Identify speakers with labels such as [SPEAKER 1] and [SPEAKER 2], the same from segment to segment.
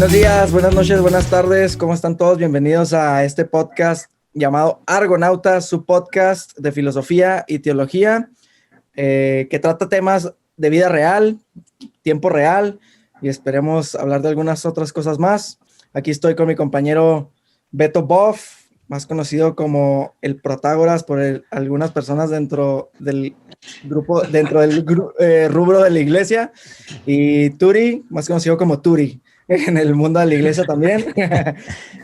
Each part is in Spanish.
[SPEAKER 1] Buenos días, buenas noches, buenas tardes. ¿Cómo están todos? Bienvenidos a este podcast llamado Argonautas, su podcast de filosofía y teología, que trata temas de vida real, tiempo real, y esperemos hablar de algunas otras cosas más. Aquí estoy con mi compañero Beto Boff, más conocido como el Protágoras por algunas personas dentro del grupo, rubro de la iglesia, y Turi, más conocido como Turi en el mundo de la iglesia también.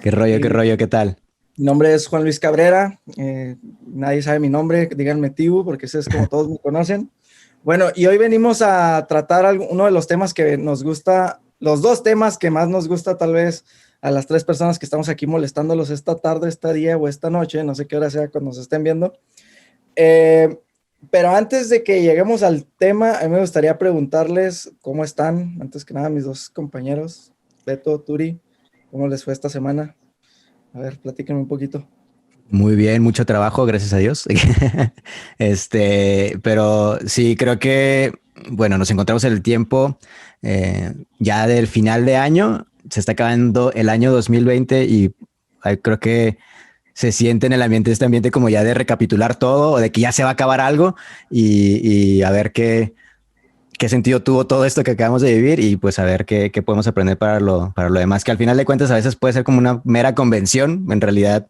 [SPEAKER 2] Qué rollo, ¿qué tal?
[SPEAKER 1] Mi nombre es Juan Luis Cabrera, nadie sabe mi nombre, díganme Tibu, porque ese es como todos me conocen. Bueno, y hoy venimos a tratar uno de los temas que nos gusta, los dos temas que más nos gusta tal vez a las tres personas que estamos aquí molestándolos esta tarde, este día o esta noche, no sé qué hora sea cuando nos estén viendo. Pero antes de que lleguemos al tema, a mí me gustaría preguntarles cómo están, antes que nada, mis dos compañeros, Beto, Turi, ¿cómo les fue esta semana? A ver, platíquenme un poquito.
[SPEAKER 2] Muy bien, mucho trabajo, gracias a Dios. Pero sí, creo que, bueno, nos encontramos en el tiempo ya del final de año. Se está acabando el año 2020 y creo que se siente en el ambiente, este ambiente como ya de recapitular todo o de que ya se va a acabar algo y a ver qué sentido tuvo todo esto que acabamos de vivir y pues a ver qué podemos aprender para lo demás, que al final de cuentas a veces puede ser como una mera convención. En realidad,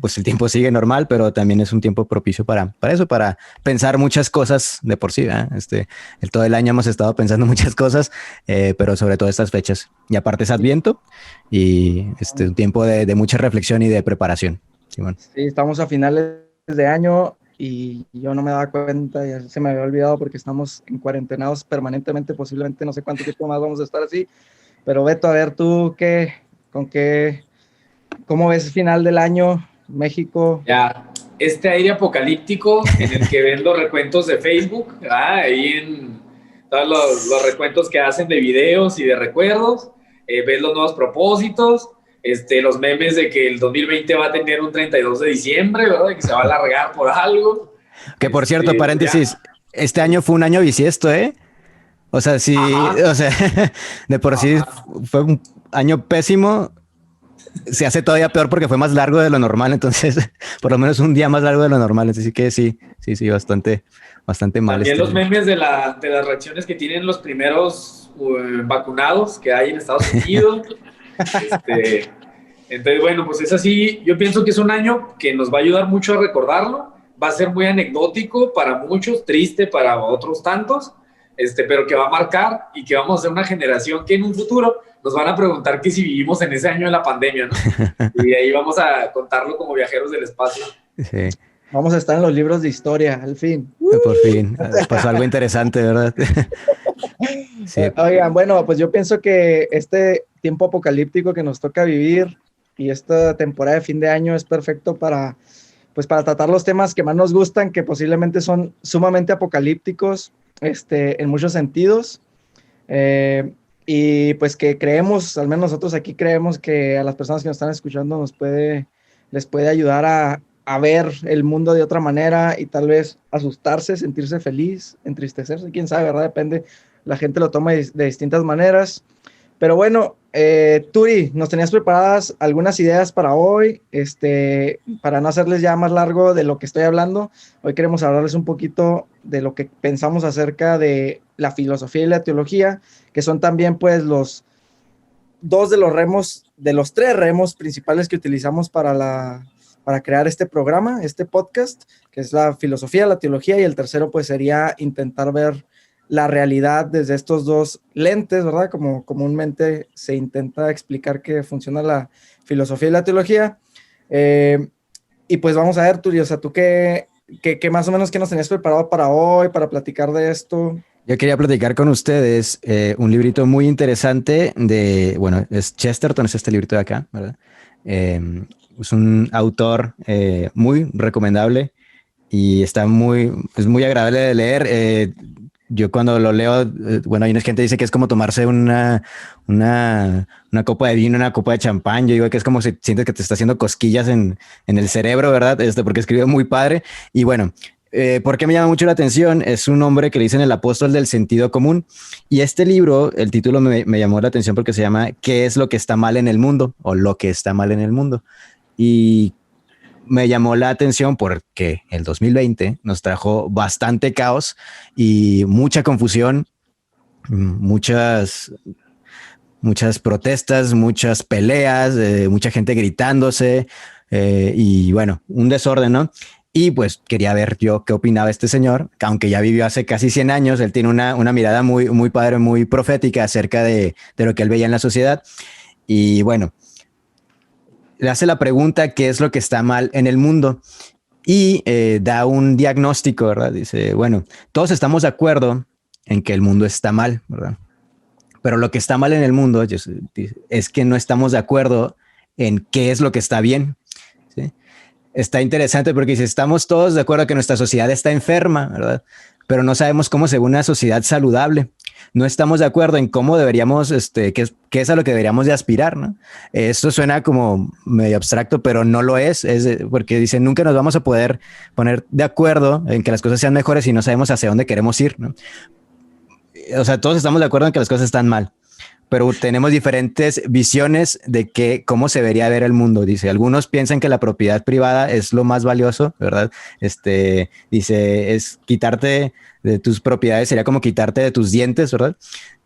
[SPEAKER 2] pues el tiempo sigue normal, pero también es un tiempo propicio para eso, para pensar muchas cosas de por sí, ¿eh? Todo el año hemos estado pensando muchas cosas, pero sobre todo estas fechas. Y aparte es Adviento y un tiempo de mucha reflexión y de preparación. Simón.
[SPEAKER 1] Sí, estamos a finales de año y yo no me daba cuenta, ya se me había olvidado porque estamos en cuarentenados permanentemente, posiblemente no sé cuánto tiempo más vamos a estar así. Pero Beto, a ver tú ¿cómo ves final del año, México?
[SPEAKER 3] Ya, este aire apocalíptico en el que ven los recuentos de Facebook, ahí en todos los recuentos que hacen de videos y de recuerdos, ves los nuevos propósitos, los memes de que el 2020 va a tener un 32 de diciembre, ¿verdad? Que se va a alargar por algo.
[SPEAKER 2] Que por cierto, paréntesis, este año fue un año bisiesto, ¿eh? O sea, sí, o sea, de por sí fue un año pésimo. Se hace todavía peor porque fue más largo de lo normal, entonces, por lo menos un día más largo de lo normal. Así que sí, bastante mal.
[SPEAKER 3] También los memes de las reacciones que tienen los primeros vacunados que hay en Estados Unidos. Entonces, bueno, pues es así. Yo pienso que es un año que nos va a ayudar mucho a recordarlo. Va a ser muy anecdótico para muchos, triste para otros tantos, pero que va a marcar y que vamos a ser una generación que en un futuro nos van a preguntar que si vivimos en ese año de la pandemia, ¿no? Y ahí vamos a contarlo como viajeros del espacio.
[SPEAKER 2] Sí.
[SPEAKER 1] Vamos a estar en los libros de historia, al fin.
[SPEAKER 2] Por fin, pasó algo interesante, ¿verdad?
[SPEAKER 1] Sí. Oigan, bueno, pues yo pienso que este tiempo apocalíptico que nos toca vivir y esta temporada de fin de año es perfecto para tratar los temas que más nos gustan, que posiblemente son sumamente apocalípticos, en muchos sentidos. Y pues que creemos, al menos nosotros aquí creemos que a las personas que nos están escuchando les puede ayudar a ver el mundo de otra manera y tal vez asustarse, sentirse feliz, entristecerse, quién sabe, ¿verdad? Depende, la gente lo toma de distintas maneras. Pero bueno, Turi, nos tenías preparadas algunas ideas para hoy, para no hacerles ya más largo de lo que estoy hablando. Hoy queremos hablarles un poquito de lo que pensamos acerca de la filosofía y la teología, que son también pues los dos de los tres remos principales que utilizamos para crear este programa, este podcast, que es la filosofía, la teología, y el tercero pues sería intentar ver la realidad desde estos dos lentes, ¿verdad? Como comúnmente se intenta explicar que funciona la filosofía y la teología. Y pues vamos a ver, Turi, o sea, tú qué más o menos qué nos tenías preparado para hoy, para platicar de esto.
[SPEAKER 2] Yo quería platicar con ustedes un librito muy interesante bueno, es Chesterton, es este librito de acá, ¿verdad? Es un autor muy recomendable y es muy agradable de leer. Yo cuando lo leo, bueno, hay una gente que dice que es como tomarse una copa de vino, una copa de champán. Yo digo que es como si sientes que te está haciendo cosquillas en el cerebro, ¿verdad? Porque escribe muy padre. Y bueno, ¿Por qué me llama mucho la atención? Es un hombre que le dicen el apóstol del sentido común. Y este libro, el título me llamó la atención porque se llama ¿Qué es lo que está mal en el mundo? O lo que está mal en el mundo. Y me llamó la atención porque el 2020 nos trajo bastante caos y mucha confusión, muchas, muchas protestas, muchas peleas, mucha gente gritándose y bueno, un desorden, ¿no? Y pues quería ver yo qué opinaba este señor, que aunque ya vivió hace casi 100 años, él tiene una mirada muy, muy padre, muy profética acerca de lo que él veía en la sociedad. Y bueno, le hace la pregunta qué es lo que está mal en el mundo y da un diagnóstico, ¿verdad? Dice, bueno, todos estamos de acuerdo en que el mundo está mal, ¿verdad? Pero lo que está mal en el mundo es que no estamos de acuerdo en qué es lo que está bien, ¿sí? Está interesante porque dice, estamos todos de acuerdo que nuestra sociedad está enferma, ¿verdad? Pero no sabemos cómo se ve una sociedad saludable. No estamos de acuerdo en cómo deberíamos, qué es a lo que deberíamos de aspirar, ¿no? Esto suena como medio abstracto, pero no lo es porque dicen, nunca nos vamos a poder poner de acuerdo en que las cosas sean mejores si no sabemos hacia dónde queremos ir, ¿no? O sea, todos estamos de acuerdo en que las cosas están mal, pero tenemos diferentes visiones de cómo se debería ver el mundo. Dice, algunos piensan que la propiedad privada es lo más valioso, ¿verdad? Dice, es quitarte de tus propiedades, sería como quitarte de tus dientes, ¿verdad?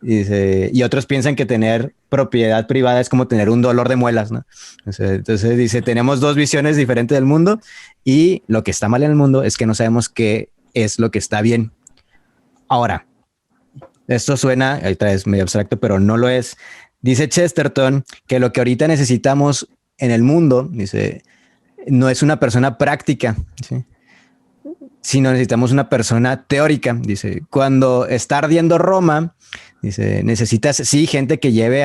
[SPEAKER 2] Dice, y otros piensan que tener propiedad privada es como tener un dolor de muelas, ¿no? Entonces dice, tenemos dos visiones diferentes del mundo y lo que está mal en el mundo es que no sabemos qué es lo que está bien. Ahora, esto suena, ahorita es medio abstracto, pero no lo es. Dice Chesterton que lo que ahorita necesitamos en el mundo, dice, no es una persona práctica, ¿sí? Sino necesitamos una persona teórica. Dice, cuando está ardiendo Roma, dice, necesitas, sí, gente que lleve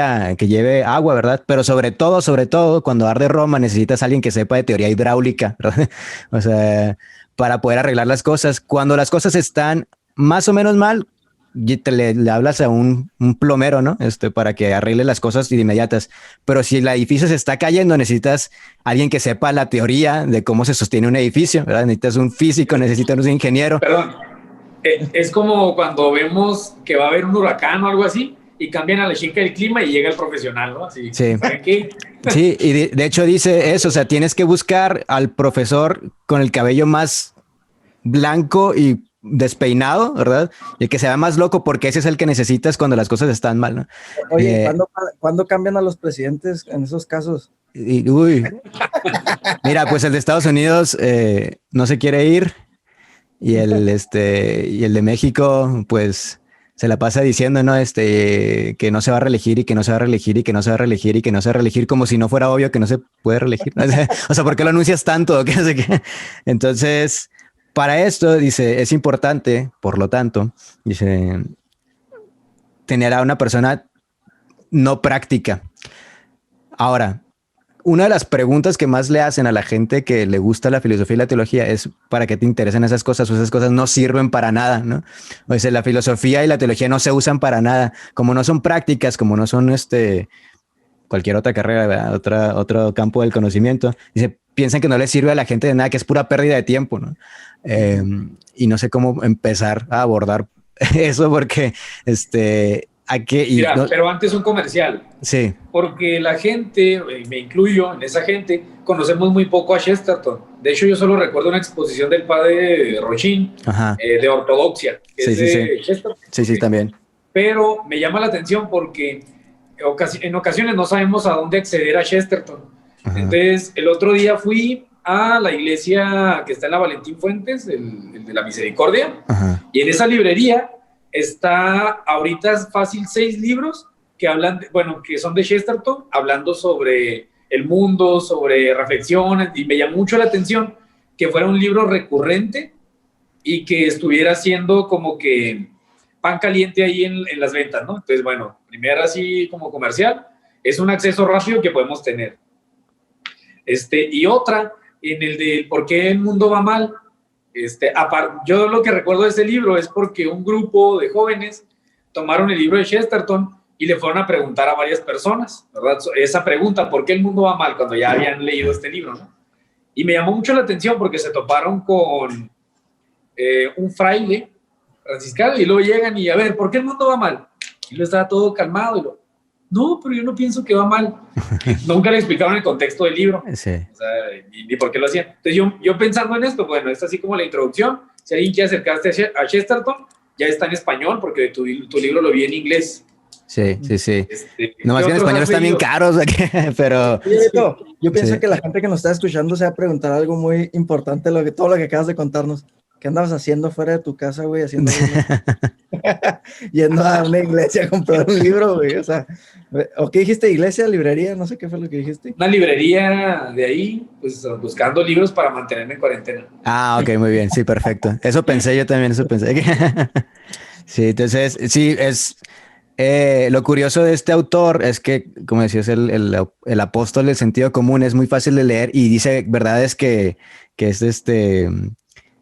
[SPEAKER 2] agua, ¿verdad? Pero sobre todo, cuando arde Roma, necesitas a alguien que sepa de teoría hidráulica, ¿verdad? O sea, para poder arreglar las cosas. Cuando las cosas están más o menos mal, le hablas a un plomero, ¿no? Para que arregle las cosas inmediatas. Pero si el edificio se está cayendo, necesitas alguien que sepa la teoría de cómo se sostiene un edificio, ¿verdad? Necesitas un físico, necesitas un ingeniero.
[SPEAKER 3] Perdón, es como cuando vemos que va a haber un huracán o algo así y cambian a la chica del clima y llega el profesional, ¿no? Así,
[SPEAKER 2] Sí.
[SPEAKER 3] ¿saben qué?
[SPEAKER 2] Sí, y de hecho dice eso, o sea, tienes que buscar al profesor con el cabello más blanco y despeinado, ¿verdad? Y el que sea más loco, porque ese es el que necesitas cuando las cosas están mal, ¿no?
[SPEAKER 1] Oye, ¿cuándo cambian a los presidentes en esos casos?
[SPEAKER 2] Uy, mira, pues el de Estados Unidos no se quiere ir y y el de México, pues se la pasa diciendo, ¿no? Que no se va a reelegir y que no se va a reelegir y que no se va a reelegir y que no se va a reelegir, como si no fuera obvio que no se puede reelegir, ¿no? O sea, ¿por qué lo anuncias tanto? ¿Qué no sé qué? Entonces, para esto, dice, es importante, por lo tanto, dice, tener a una persona no práctica. Ahora, una de las preguntas que más le hacen a la gente que le gusta la filosofía y la teología es ¿para qué te interesan esas cosas? O esas cosas no sirven para nada, ¿no? O sea, la filosofía y la teología no se usan para nada. Como no son prácticas, como no son cualquier otra carrera, ¿verdad? Otro campo del conocimiento. Dice, piensan que no les sirve a la gente de nada, que es pura pérdida de tiempo, ¿no? Y no sé cómo empezar a abordar eso porque
[SPEAKER 3] Mira,
[SPEAKER 2] no,
[SPEAKER 3] pero antes un comercial.
[SPEAKER 2] sí.
[SPEAKER 3] Porque la gente, me incluyo en esa gente, conocemos muy poco a Chesterton. De hecho, yo solo recuerdo una exposición del padre Rochin, de ortodoxia, que
[SPEAKER 2] sí,
[SPEAKER 3] es de Chesterton.
[SPEAKER 2] Sí, también.
[SPEAKER 3] Pero me llama la atención porque en ocasiones no sabemos a dónde acceder a Chesterton. Ajá. Entonces, el otro día fui a la iglesia que está en la Valentín Fuentes, el de la Misericordia, ajá, y en esa librería está ahorita fácil 6 libros que hablan, que son de Chesterton, hablando sobre el mundo, sobre reflexiones, y me llamó mucho la atención que fuera un libro recurrente y que estuviera siendo como que pan caliente ahí en las ventas, ¿no? Entonces, primero así como comercial, es un acceso rápido que podemos tener. Y otra, en el de por qué el mundo va mal. Yo lo que recuerdo de ese libro es porque un grupo de jóvenes tomaron el libro de Chesterton y le fueron a preguntar a varias personas, ¿verdad? Esa pregunta, ¿por qué el mundo va mal? Cuando ya habían leído este libro, ¿no? Y me llamó mucho la atención porque se toparon con un fraile franciscano y luego llegan y a ver, ¿por qué el mundo va mal? Y luego estaba todo calmado y lo, no, pero yo no pienso que va mal. Nunca le explicaron el contexto del libro,
[SPEAKER 2] Sí.
[SPEAKER 3] o sea, ni por qué lo hacían. Entonces yo pensando en esto, bueno, es así como la introducción. Si alguien quiere acercarse a Chesterton, ya está en español porque tu libro lo vi en inglés.
[SPEAKER 2] Sí.
[SPEAKER 3] ¿Qué
[SPEAKER 2] Nomás que en
[SPEAKER 3] otros
[SPEAKER 2] español
[SPEAKER 3] has
[SPEAKER 2] están bien
[SPEAKER 3] leído?
[SPEAKER 2] caros, pero
[SPEAKER 1] Oye, Beto, yo pienso
[SPEAKER 2] Sí.
[SPEAKER 1] que la gente que nos está escuchando se va a preguntar algo muy importante, todo lo que acabas de contarnos. ¿Qué andabas haciendo fuera de tu casa, güey? Haciendo algo yendo a una iglesia a comprar un libro, güey. O sea, ¿o qué dijiste? ¿Iglesia, librería? No sé qué fue lo que dijiste.
[SPEAKER 3] Una librería de ahí, pues buscando libros para mantenerme en cuarentena.
[SPEAKER 2] Ah, ok, muy bien, sí, perfecto. Eso pensé yo también, eso pensé. Sí, entonces, sí, lo curioso de este autor es que, como decías, el apóstol del sentido común es muy fácil de leer y dice verdades que es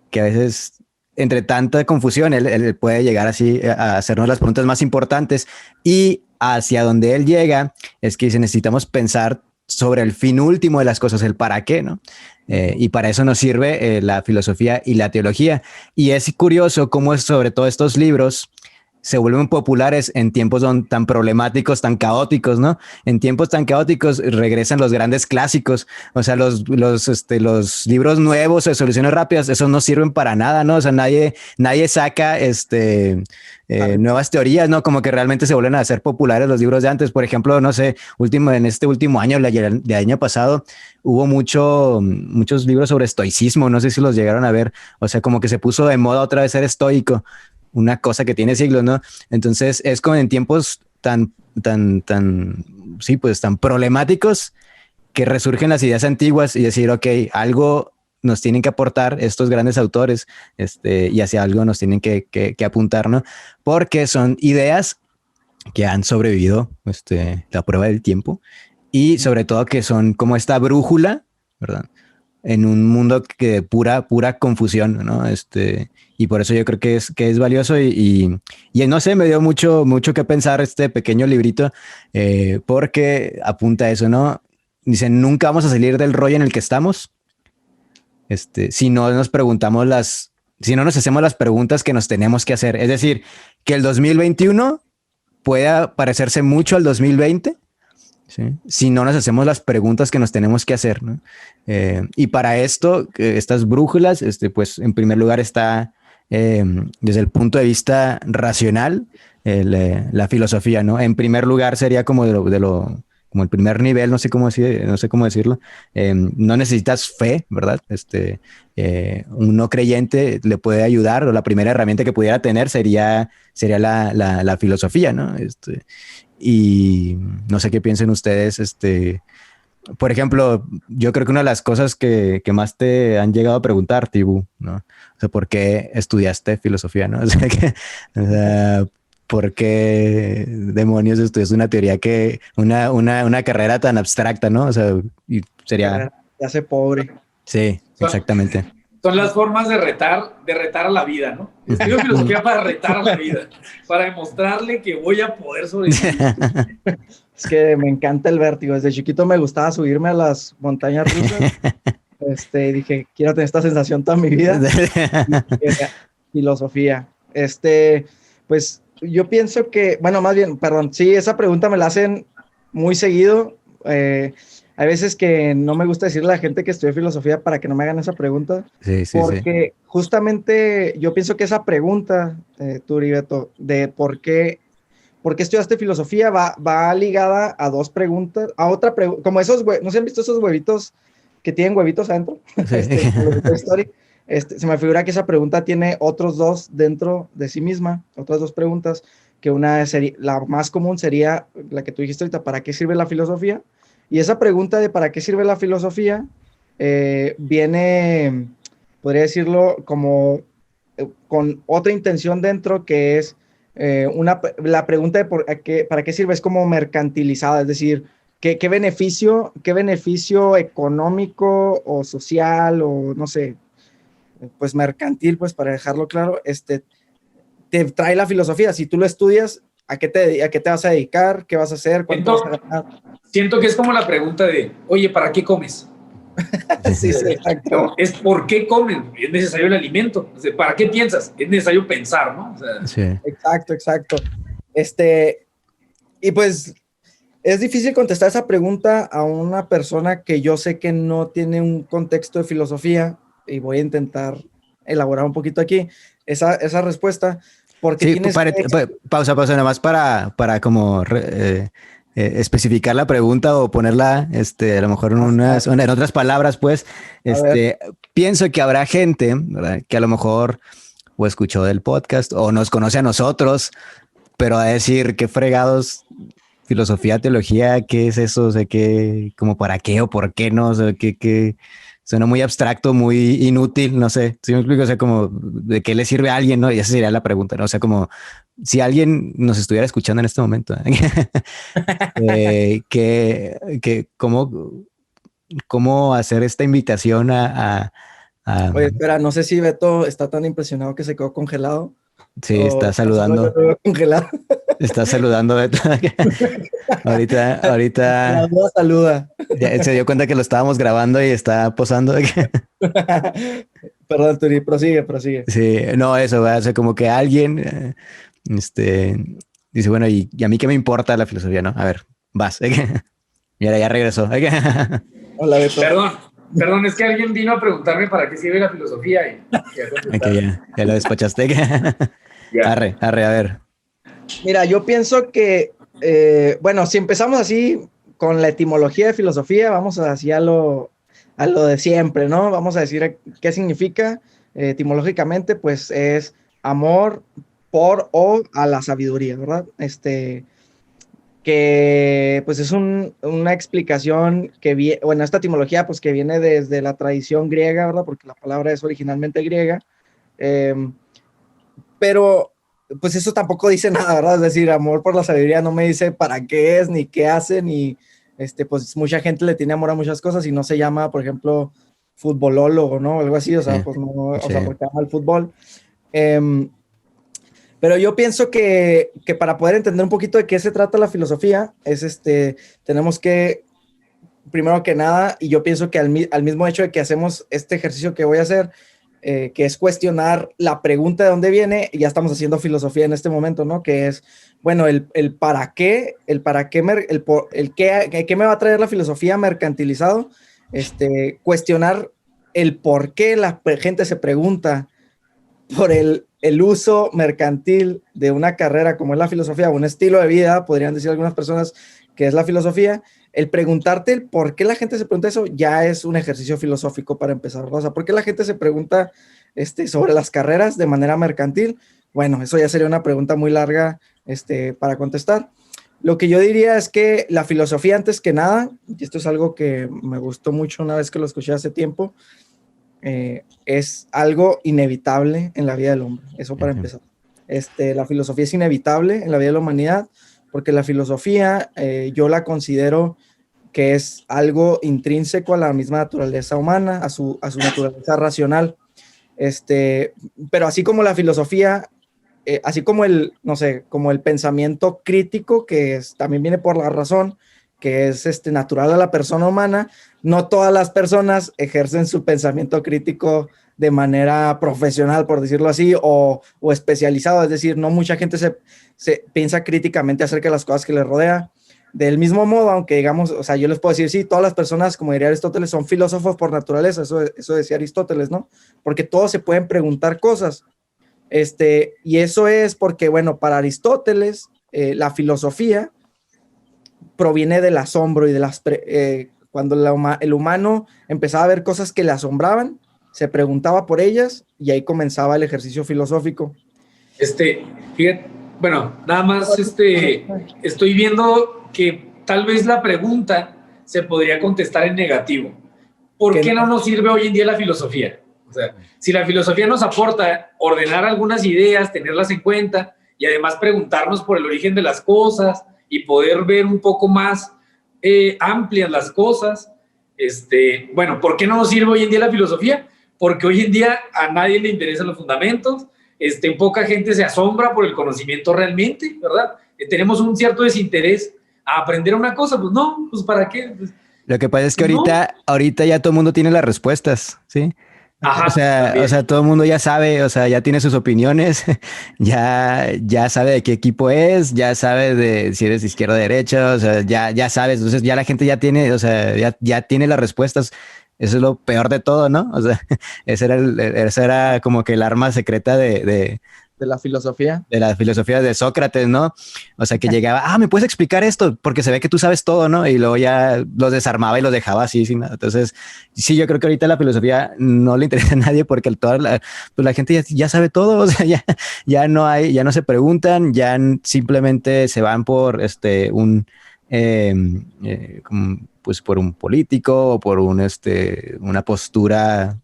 [SPEAKER 2] que a veces, entre tanta confusión, él puede llegar así a hacernos las preguntas más importantes y hacia donde él llega es que dice, necesitamos pensar sobre el fin último de las cosas, el para qué, ¿no? Y para eso nos sirve la filosofía y la teología. Y es curioso cómo es sobre todo estos libros se vuelven populares en tiempos tan problemáticos, tan caóticos, ¿no? En tiempos tan caóticos regresan los grandes clásicos, o sea, los libros nuevos de soluciones rápidas, esos no sirven para nada, ¿no? O sea, nadie saca nuevas teorías, ¿no? Como que realmente se vuelven a hacer populares los libros de antes. Por ejemplo, no sé, en este último año, el año pasado, hubo muchos libros sobre estoicismo, no sé si los llegaron a ver, o sea, como que se puso de moda otra vez ser estoico, una cosa que tiene siglos, ¿no? Entonces es como en tiempos sí, pues tan problemáticos que resurgen las ideas antiguas y decir, ok, algo nos tienen que aportar estos grandes autores, y hacia algo nos tienen que apuntar, ¿no? Porque son ideas que han sobrevivido, la prueba del tiempo y sobre todo que son como esta brújula, ¿verdad? En un mundo que pura confusión, ¿no? Y por eso yo creo que es valioso y no sé, me dio mucho que pensar este pequeño librito, porque apunta a eso, ¿no? Dicen, nunca vamos a salir del rollo en el que estamos, si no si no nos hacemos las preguntas que nos tenemos que hacer. Es decir, que el 2021 pueda parecerse mucho al 2020, ¿sí? Si no nos hacemos las preguntas que nos tenemos que hacer, ¿no? Y para esto, estas brújulas, pues en primer lugar está, desde el punto de vista racional, la filosofía, ¿no? En primer lugar sería como como el primer nivel, no sé cómo decirlo. No necesitas fe, ¿verdad? Un no creyente le puede ayudar, o la primera herramienta que pudiera tener sería la filosofía, ¿no? Y no sé qué piensen ustedes, por ejemplo, yo creo que una de las cosas que más te han llegado a preguntar, Tibu, ¿no? O sea, ¿por qué estudiaste filosofía, no? O sea, ¿por qué demonios estudias una teoría una carrera tan abstracta, ¿no? O sea, y sería...
[SPEAKER 1] Te hace pobre.
[SPEAKER 2] Sí, exactamente.
[SPEAKER 3] Son las formas de retar a la vida, ¿no? Estudio filosofía para retar a la vida, para demostrarle que voy a poder sobrevivir.
[SPEAKER 1] Es que me encanta el vértigo. Desde chiquito me gustaba subirme a las montañas rusas. Dije, quiero tener esta sensación toda mi vida. Filosofía. Pues yo pienso que, bueno, más bien, perdón, sí, esa pregunta me la hacen muy seguido. Hay veces que no me gusta decirle a la gente que estudié filosofía para que no me hagan esa pregunta,
[SPEAKER 2] Sí.
[SPEAKER 1] porque justamente yo pienso que esa pregunta, Turi, Beto, de por qué estudiaste filosofía va ligada a dos preguntas, a otra pregunta, como ¿no se han visto esos huevitos que tienen huevitos adentro?
[SPEAKER 2] Sí.
[SPEAKER 1] Se me figura que esa pregunta tiene otros dos dentro de sí misma, otras dos preguntas, que una sería, la más común sería la que tú dijiste ahorita, ¿para qué sirve la filosofía? Y esa pregunta de ¿para qué sirve la filosofía? Viene, podría decirlo, como con otra intención dentro, que es la pregunta de ¿para qué sirve? Es como mercantilizada, es decir, ¿qué beneficio económico o social o no sé, pues mercantil, pues para dejarlo claro, te trae la filosofía? Si tú lo estudias, ¿a qué te vas a dedicar? ¿Qué vas a hacer? ¿Cuánto vas a ganar?
[SPEAKER 3] Siento que es como la pregunta de, oye, ¿para qué comes?
[SPEAKER 1] Sí, sí, exacto.
[SPEAKER 3] No, es por qué comen, es necesario el alimento. O sea, ¿para qué piensas? Es necesario pensar, ¿no? O sea,
[SPEAKER 2] Sí.
[SPEAKER 1] Exacto, exacto. Y pues es difícil contestar esa pregunta a una persona que yo sé que no tiene un contexto de filosofía, y voy a intentar elaborar un poquito aquí esa respuesta, porque
[SPEAKER 2] Sí,
[SPEAKER 1] tienes que...
[SPEAKER 2] pausa, nada más para como especificar la pregunta o ponerla, a lo mejor en otras palabras, pues,
[SPEAKER 1] A ver,
[SPEAKER 2] pienso que habrá gente, ¿verdad? Que a lo mejor o escuchó del podcast o nos conoce a nosotros, pero a decir qué fregados, filosofía, teología, qué es eso, o sea, qué, como para qué o por qué no, o sea, qué suena muy abstracto, muy inútil, no sé, si me explico, o sea, como de qué le sirve a alguien, ¿no? Y esa sería la pregunta, ¿no? O sea, como si alguien nos estuviera escuchando en este momento, cómo hacer esta invitación a
[SPEAKER 1] oye, espera, no sé si Beto está tan impresionado que se quedó congelado
[SPEAKER 2] sí,
[SPEAKER 1] o solo yo lo veo congelado.
[SPEAKER 2] está saludando Beto.
[SPEAKER 1] La
[SPEAKER 2] Ahorita
[SPEAKER 1] duda saluda.
[SPEAKER 2] ya se dio cuenta que lo estábamos grabando y está posando.
[SPEAKER 1] Perdón, Turi, prosigue, prosigue.
[SPEAKER 2] Sí, no, eso, ¿verdad? O sea, como que alguien este, dice, bueno, ¿y a mí qué me importa la filosofía, no? A ver, vas. Y ahora ya regresó.
[SPEAKER 1] Hola, Beto.
[SPEAKER 3] perdón, es que alguien vino a preguntarme para qué sirve la filosofía y ya
[SPEAKER 2] Ok,
[SPEAKER 3] contestar.
[SPEAKER 2] ya lo despachaste.
[SPEAKER 3] Ya.
[SPEAKER 2] A ver.
[SPEAKER 1] Mira, yo pienso que, bueno, si empezamos así con la etimología de filosofía, vamos así a lo de siempre, ¿no? Vamos a decir qué significa etimológicamente, pues es amor por o a la sabiduría, ¿verdad? Que pues es una explicación que viene, bueno, esta etimología pues que viene desde la tradición griega, ¿verdad? Porque la palabra es originalmente griega. Eh, pero pues eso tampoco dice nada, ¿verdad? Es decir, amor por la sabiduría no me dice para qué es, ni qué hace, ni, pues mucha gente le tiene amor a muchas cosas y no se llama, por ejemplo, futbolólogo, ¿no? Algo así, o sea,
[SPEAKER 2] Sí,
[SPEAKER 1] pues no, o
[SPEAKER 2] sí,
[SPEAKER 1] sea, porque ama el fútbol. Eh, pero yo pienso que para poder entender un poquito de qué se trata la filosofía, es tenemos que, primero que nada, y yo pienso que al mismo hecho de que hacemos este ejercicio que voy a hacer, que es cuestionar la pregunta de dónde viene, y ya estamos haciendo filosofía en este momento, ¿no? Que es, bueno, el para qué, qué me va a traer la filosofía mercantilizado, cuestionar el por qué la gente se pregunta por el uso mercantil de una carrera como es la filosofía, un estilo de vida, podrían decir algunas personas que es la filosofía, el preguntarte el por qué la gente se pregunta eso ya es un ejercicio filosófico para empezar, ¿no? O sea, ¿por qué la gente se pregunta sobre las carreras de manera mercantil? Bueno, eso ya sería una pregunta muy larga para contestar. Lo que yo diría es que la filosofía, antes que nada, y esto es algo que me gustó mucho una vez que lo escuché hace tiempo, es algo inevitable en la vida del hombre. Eso para empezar. La filosofía es inevitable en la vida de la humanidad porque la filosofía yo la considero que es algo intrínseco a la misma naturaleza humana, a su naturaleza racional. Pero así como la filosofía, así como no sé, como el pensamiento crítico, que también viene por la razón, que es natural a la persona humana, no todas las personas ejercen su pensamiento crítico de manera profesional, por decirlo así, o especializado, es decir, no mucha gente se piensa críticamente acerca de las cosas que les rodea. Del mismo modo, aunque digamos, o sea, yo les puedo decir, sí, todas las personas, como diría Aristóteles, son filósofos por naturaleza, eso decía Aristóteles, ¿no? Porque todos se pueden preguntar cosas. Y eso es porque, bueno, para Aristóteles, la filosofía proviene del asombro y de cuando el humano empezaba a ver cosas que le asombraban, se preguntaba por ellas y ahí comenzaba el ejercicio filosófico.
[SPEAKER 3] Fíjate, bueno, nada más estoy viendo que tal vez la pregunta se podría contestar en negativo. ¿Por qué no nos sirve hoy en día la filosofía? O sea, si la filosofía nos aporta ordenar algunas ideas, tenerlas en cuenta y además preguntarnos por el origen de las cosas y poder ver un poco más amplias las cosas, bueno, ¿por qué no nos sirve hoy en día la filosofía? Porque hoy en día a nadie le interesan los fundamentos, poca gente se asombra por el conocimiento realmente, ¿verdad? Tenemos un cierto desinterés a aprender una cosa, pues no, pues ¿para qué? Pues,
[SPEAKER 2] Lo que pasa es que
[SPEAKER 3] No.
[SPEAKER 2] ahorita ya todo el mundo tiene las respuestas, ¿sí?
[SPEAKER 3] Ajá,
[SPEAKER 2] O sea, todo el mundo ya sabe, o sea, ya tiene sus opiniones, ya sabe de qué equipo es, ya sabe de si eres de izquierda o derecha, o sea, ya sabes, entonces ya la gente ya tiene, o sea, ya tiene las respuestas. Eso es lo peor de todo, ¿no? O sea, ese era como que el arma secreta
[SPEAKER 1] de la filosofía.
[SPEAKER 2] de la filosofía de Sócrates, ¿no? O sea, que llegaba, ¿me puedes explicar esto? Porque se ve que tú sabes todo, ¿no? Y luego ya los desarmaba y los dejaba así, sin nada. Entonces, sí, yo creo que ahorita la filosofía no le interesa a nadie porque pues la gente ya sabe todo, o sea, ya no se preguntan, simplemente se van por eh, pues por un político o por una postura,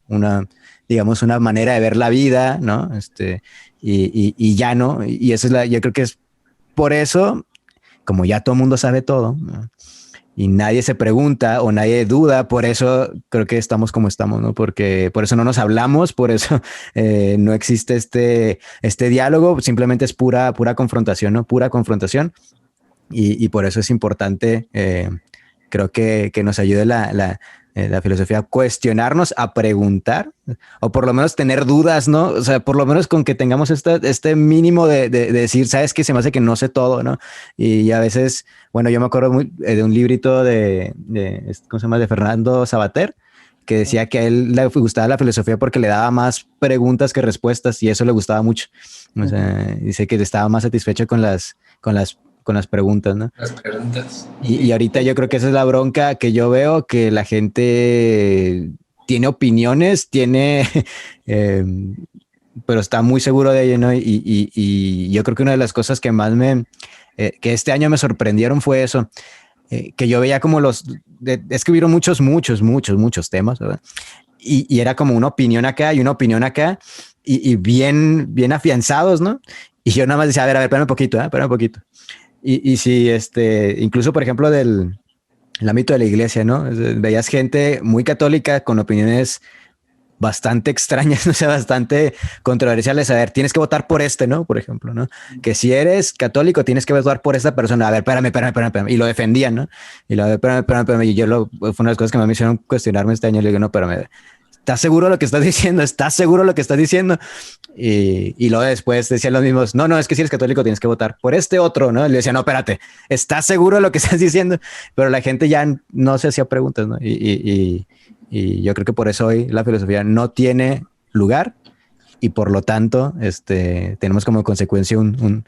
[SPEAKER 2] digamos, una manera de ver la vida, ¿no? Y ya no, y eso yo creo que es por eso, como ya todo el mundo sabe todo, ¿no? Y nadie se pregunta o nadie duda, por eso creo que estamos como estamos, ¿no? Porque por eso no nos hablamos, por eso no existe este diálogo, simplemente es pura confrontación, ¿no? Pura confrontación. Y por eso es importante, creo que nos ayude la filosofía a cuestionarnos, a preguntar, o por lo menos tener dudas, ¿no? O sea, por lo menos con que tengamos este mínimo de decir, sabes que se me hace que no sé todo, ¿no? Y a veces, bueno, yo me acuerdo de un librito ¿cómo se llama? De Fernando Sabater, que decía que a él le gustaba la filosofía porque le daba más preguntas que respuestas y eso le gustaba mucho. O sea, dice que estaba más satisfecho con las preguntas, ¿no?
[SPEAKER 3] Las preguntas.
[SPEAKER 2] Y ahorita yo creo que esa es la bronca que yo veo, que la gente tiene opiniones, eh, pero está muy seguro de ello, ¿no? Y yo creo que una de las cosas que más que este año me sorprendieron fue eso, que yo veía como es que hubieron muchos temas, ¿verdad? Y era como una opinión acá y una opinión acá, y bien afianzados, ¿no? Y yo nada más decía, a ver, espérame un poquito, espérame un poquito. Y si incluso por ejemplo el ámbito de la iglesia, ¿no? Veías gente muy católica con opiniones bastante extrañas, no sé, bastante controversiales. A ver, tienes que votar por ¿no? Por ejemplo, ¿no? Que si eres católico tienes que votar por esta persona. A ver, espérame. Y lo defendían, ¿no? Y lo de espérame. Y fue una de las cosas que me hicieron cuestionarme este año. Le digo, no, espérame. ¿Estás seguro de lo que estás diciendo? ¿Estás seguro de lo que estás diciendo? Y luego después decían los mismos, no, es que si eres católico tienes que votar por este otro, ¿no? Y le decía, no, espérate, ¿estás seguro de lo que estás diciendo? Pero la gente ya no se hacía preguntas, ¿no? Y yo creo que por eso hoy la filosofía no tiene lugar y por lo tanto tenemos como consecuencia un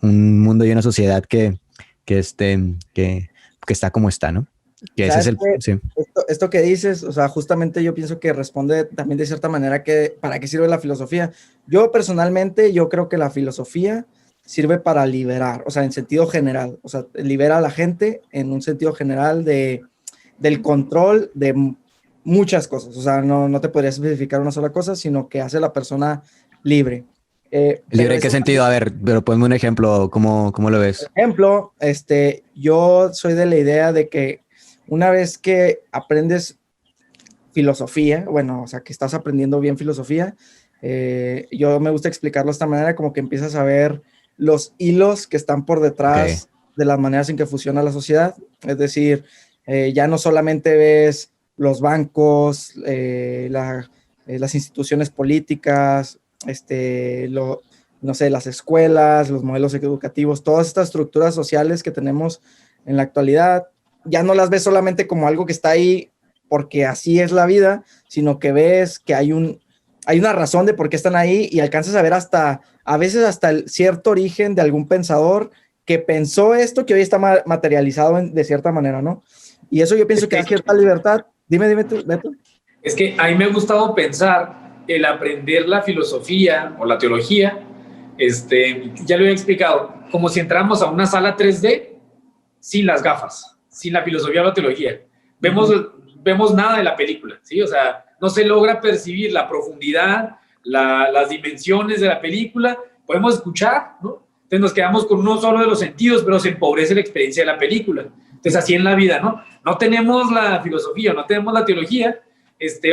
[SPEAKER 2] mundo y una sociedad que está como está, ¿no? Que ese es sí.
[SPEAKER 1] Esto que dices, o sea, justamente yo pienso que responde también de cierta manera que para qué sirve la filosofía. Yo personalmente, yo creo que la filosofía sirve para liberar, o sea, en sentido general, o sea, libera a la gente en un sentido general del control de muchas cosas, o sea, no te podría especificar una sola cosa, sino que hace a la persona libre.
[SPEAKER 2] ¿Libre en qué sentido? A ver, pero ponme un ejemplo, ¿cómo lo ves?
[SPEAKER 1] Por ejemplo, yo soy de la idea de que una vez que aprendes filosofía, bueno, o sea, que estás aprendiendo bien filosofía, yo me gusta explicarlo de esta manera, como que empiezas a ver los hilos que están por detrás de las maneras en que funciona la sociedad. Es decir, ya no solamente ves los bancos, las instituciones políticas, no sé, las escuelas, los modelos educativos, todas estas estructuras sociales que tenemos en la actualidad, ya no las ves solamente como algo que está ahí porque así es la vida, sino que ves que hay una razón de por qué están ahí y alcanzas a ver a veces hasta el cierto origen de algún pensador que pensó esto que hoy está materializado de cierta manera, ¿no? Y eso yo pienso que da cierta libertad. Dime tú, Beto.
[SPEAKER 3] Es que a mí me ha gustado pensar el aprender la filosofía o la teología, ya lo he explicado, como si entramos a una sala 3D sin las gafas, sin la filosofía o la teología. Vemos nada de la película, ¿sí? O sea, no se logra percibir la profundidad, las dimensiones de la película. Podemos escuchar, ¿no? Entonces nos quedamos con uno solo de los sentidos, pero se empobrece la experiencia de la película. Entonces así en la vida, ¿no? No tenemos la filosofía, no tenemos la teología.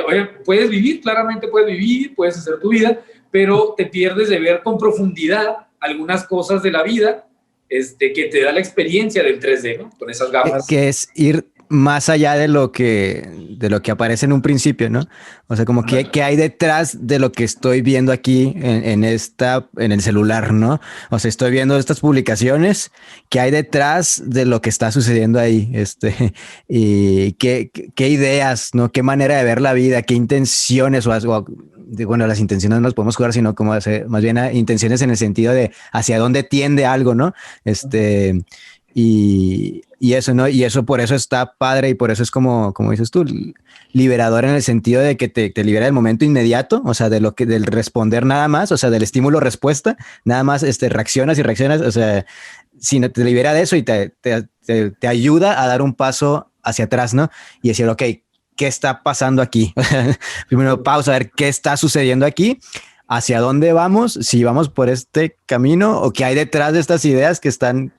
[SPEAKER 3] Oye, puedes vivir, claramente puedes vivir, puedes hacer tu vida, pero te pierdes de ver con profundidad algunas cosas de la vida que te da la experiencia del 3D, ¿no? Con esas gafas.
[SPEAKER 2] Que es ir más allá de lo que aparece en un principio, ¿no? O sea, como que hay detrás de lo que estoy viendo aquí en el celular, ¿no? O sea, estoy viendo estas publicaciones, ¿qué hay detrás de lo que está sucediendo ahí? Y qué ideas, ¿no? Qué manera de ver la vida, qué intenciones bueno, las intenciones no las podemos jugar, sino como más bien intenciones en el sentido de hacia dónde tiende algo, ¿no? Y eso, ¿no? Y eso por eso está padre y por eso es como dices tú, liberador en el sentido de que te libera del momento inmediato, o sea, del responder nada más, o sea, del estímulo-respuesta, nada más reaccionas y reaccionas, o sea, sino te libera de eso y te ayuda a dar un paso hacia atrás, ¿no? Y decir, ok, ¿qué está pasando aquí? Primero pausa, a ver qué está sucediendo aquí, hacia dónde vamos, si vamos por este camino o qué hay detrás de estas ideas que están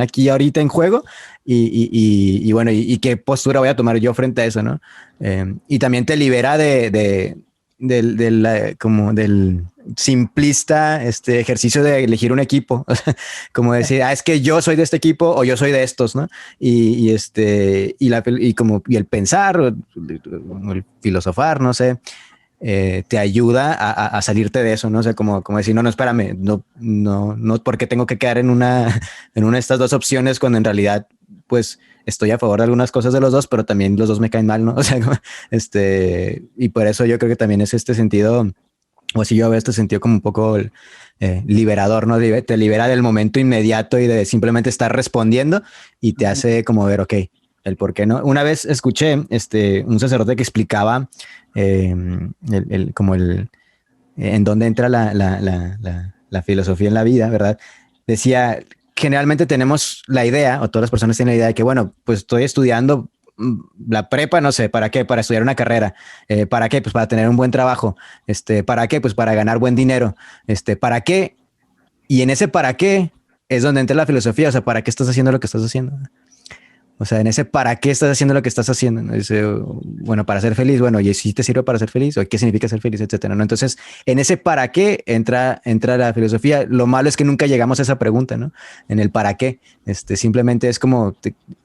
[SPEAKER 2] aquí ahorita en juego y bueno, y qué postura voy a tomar yo frente a eso, ¿no? Y también te libera como del simplista ejercicio de elegir un equipo, como decir, es que yo soy de este equipo o yo soy de estos, ¿no? Y el pensar o el filosofar, no sé, te ayuda a salirte de eso, ¿no? O sea, como decir, no, espérame, no, porque tengo que quedar en una de estas dos opciones cuando en realidad, pues, estoy a favor de algunas cosas de los dos, pero también los dos me caen mal, ¿no? O sea, y por eso yo creo que también es este sentido, o así yo veo este sentido como un poco liberador, ¿no? Te libera del momento inmediato y de simplemente estar respondiendo y te hace como ver, ok, el por qué no. Una vez escuché un sacerdote que explicaba en dónde entra la filosofía en la vida, ¿verdad? Decía, generalmente tenemos la idea, o todas las personas tienen la idea de que, bueno, pues estoy estudiando la prepa, no sé, ¿para qué? Para estudiar una carrera. ¿Para qué? Pues para tener un buen trabajo. ¿Para qué? Pues para ganar buen dinero. ¿Para qué? Y en ese para qué es donde entra la filosofía. O sea, ¿para qué estás haciendo lo que estás haciendo? O sea, en ese para qué estás haciendo lo que estás haciendo, ¿no? Dice, bueno, para ser feliz, bueno, y si te sirve para ser feliz, o qué significa ser feliz, etcétera, ¿no? Entonces, en ese para qué entra la filosofía. Lo malo es que nunca llegamos a esa pregunta, ¿no? En el para qué. Simplemente es como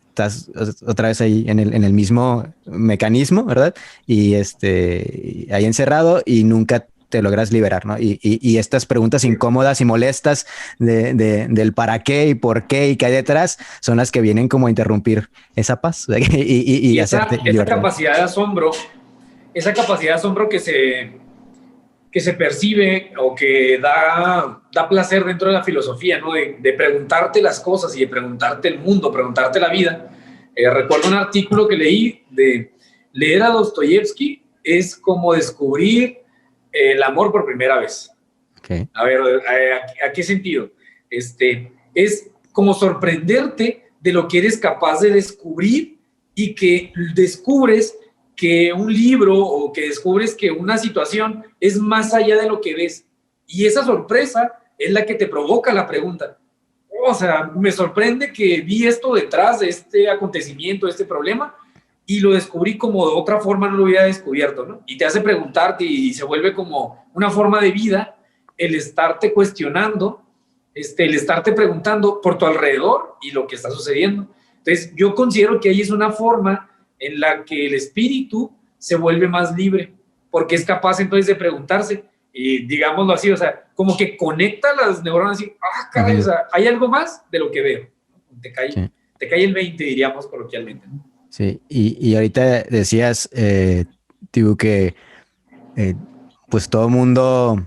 [SPEAKER 2] estás otra vez ahí en el mismo mecanismo, ¿verdad? Y ahí encerrado y nunca te logras liberar, ¿no? Y estas preguntas incómodas y molestas del para qué y por qué y qué hay detrás son las que vienen como a interrumpir esa paz y hacerte
[SPEAKER 3] esa capacidad de asombro, que se percibe o que da placer dentro de la filosofía, ¿no? De preguntarte las cosas y de preguntarte el mundo, preguntarte la vida. Recuerdo un artículo que leí de leer a Dostoyevsky es como descubrir el amor por primera vez.
[SPEAKER 2] Okay.
[SPEAKER 3] A ver, ¿a qué sentido? Es como sorprenderte de lo que eres capaz de descubrir y que descubres que un libro o que descubres que una situación es más allá de lo que ves. Y esa sorpresa es la que te provoca la pregunta. O sea, me sorprende que vi esto detrás de este acontecimiento, de este problema, y lo descubrí como de otra forma no lo hubiera descubierto, ¿no? Y te hace preguntarte y se vuelve como una forma de vida el estarte cuestionando, el estarte preguntando por tu alrededor y lo que está sucediendo. Entonces, yo considero que ahí es una forma en la que el espíritu se vuelve más libre, porque es capaz entonces de preguntarse, y digámoslo así, o sea, como que conecta las neuronas y, caray, o sea, hay algo más de lo que veo. Te cae el 20, diríamos coloquialmente, ¿no?
[SPEAKER 2] Sí, y ahorita decías, Tibu, que pues todo mundo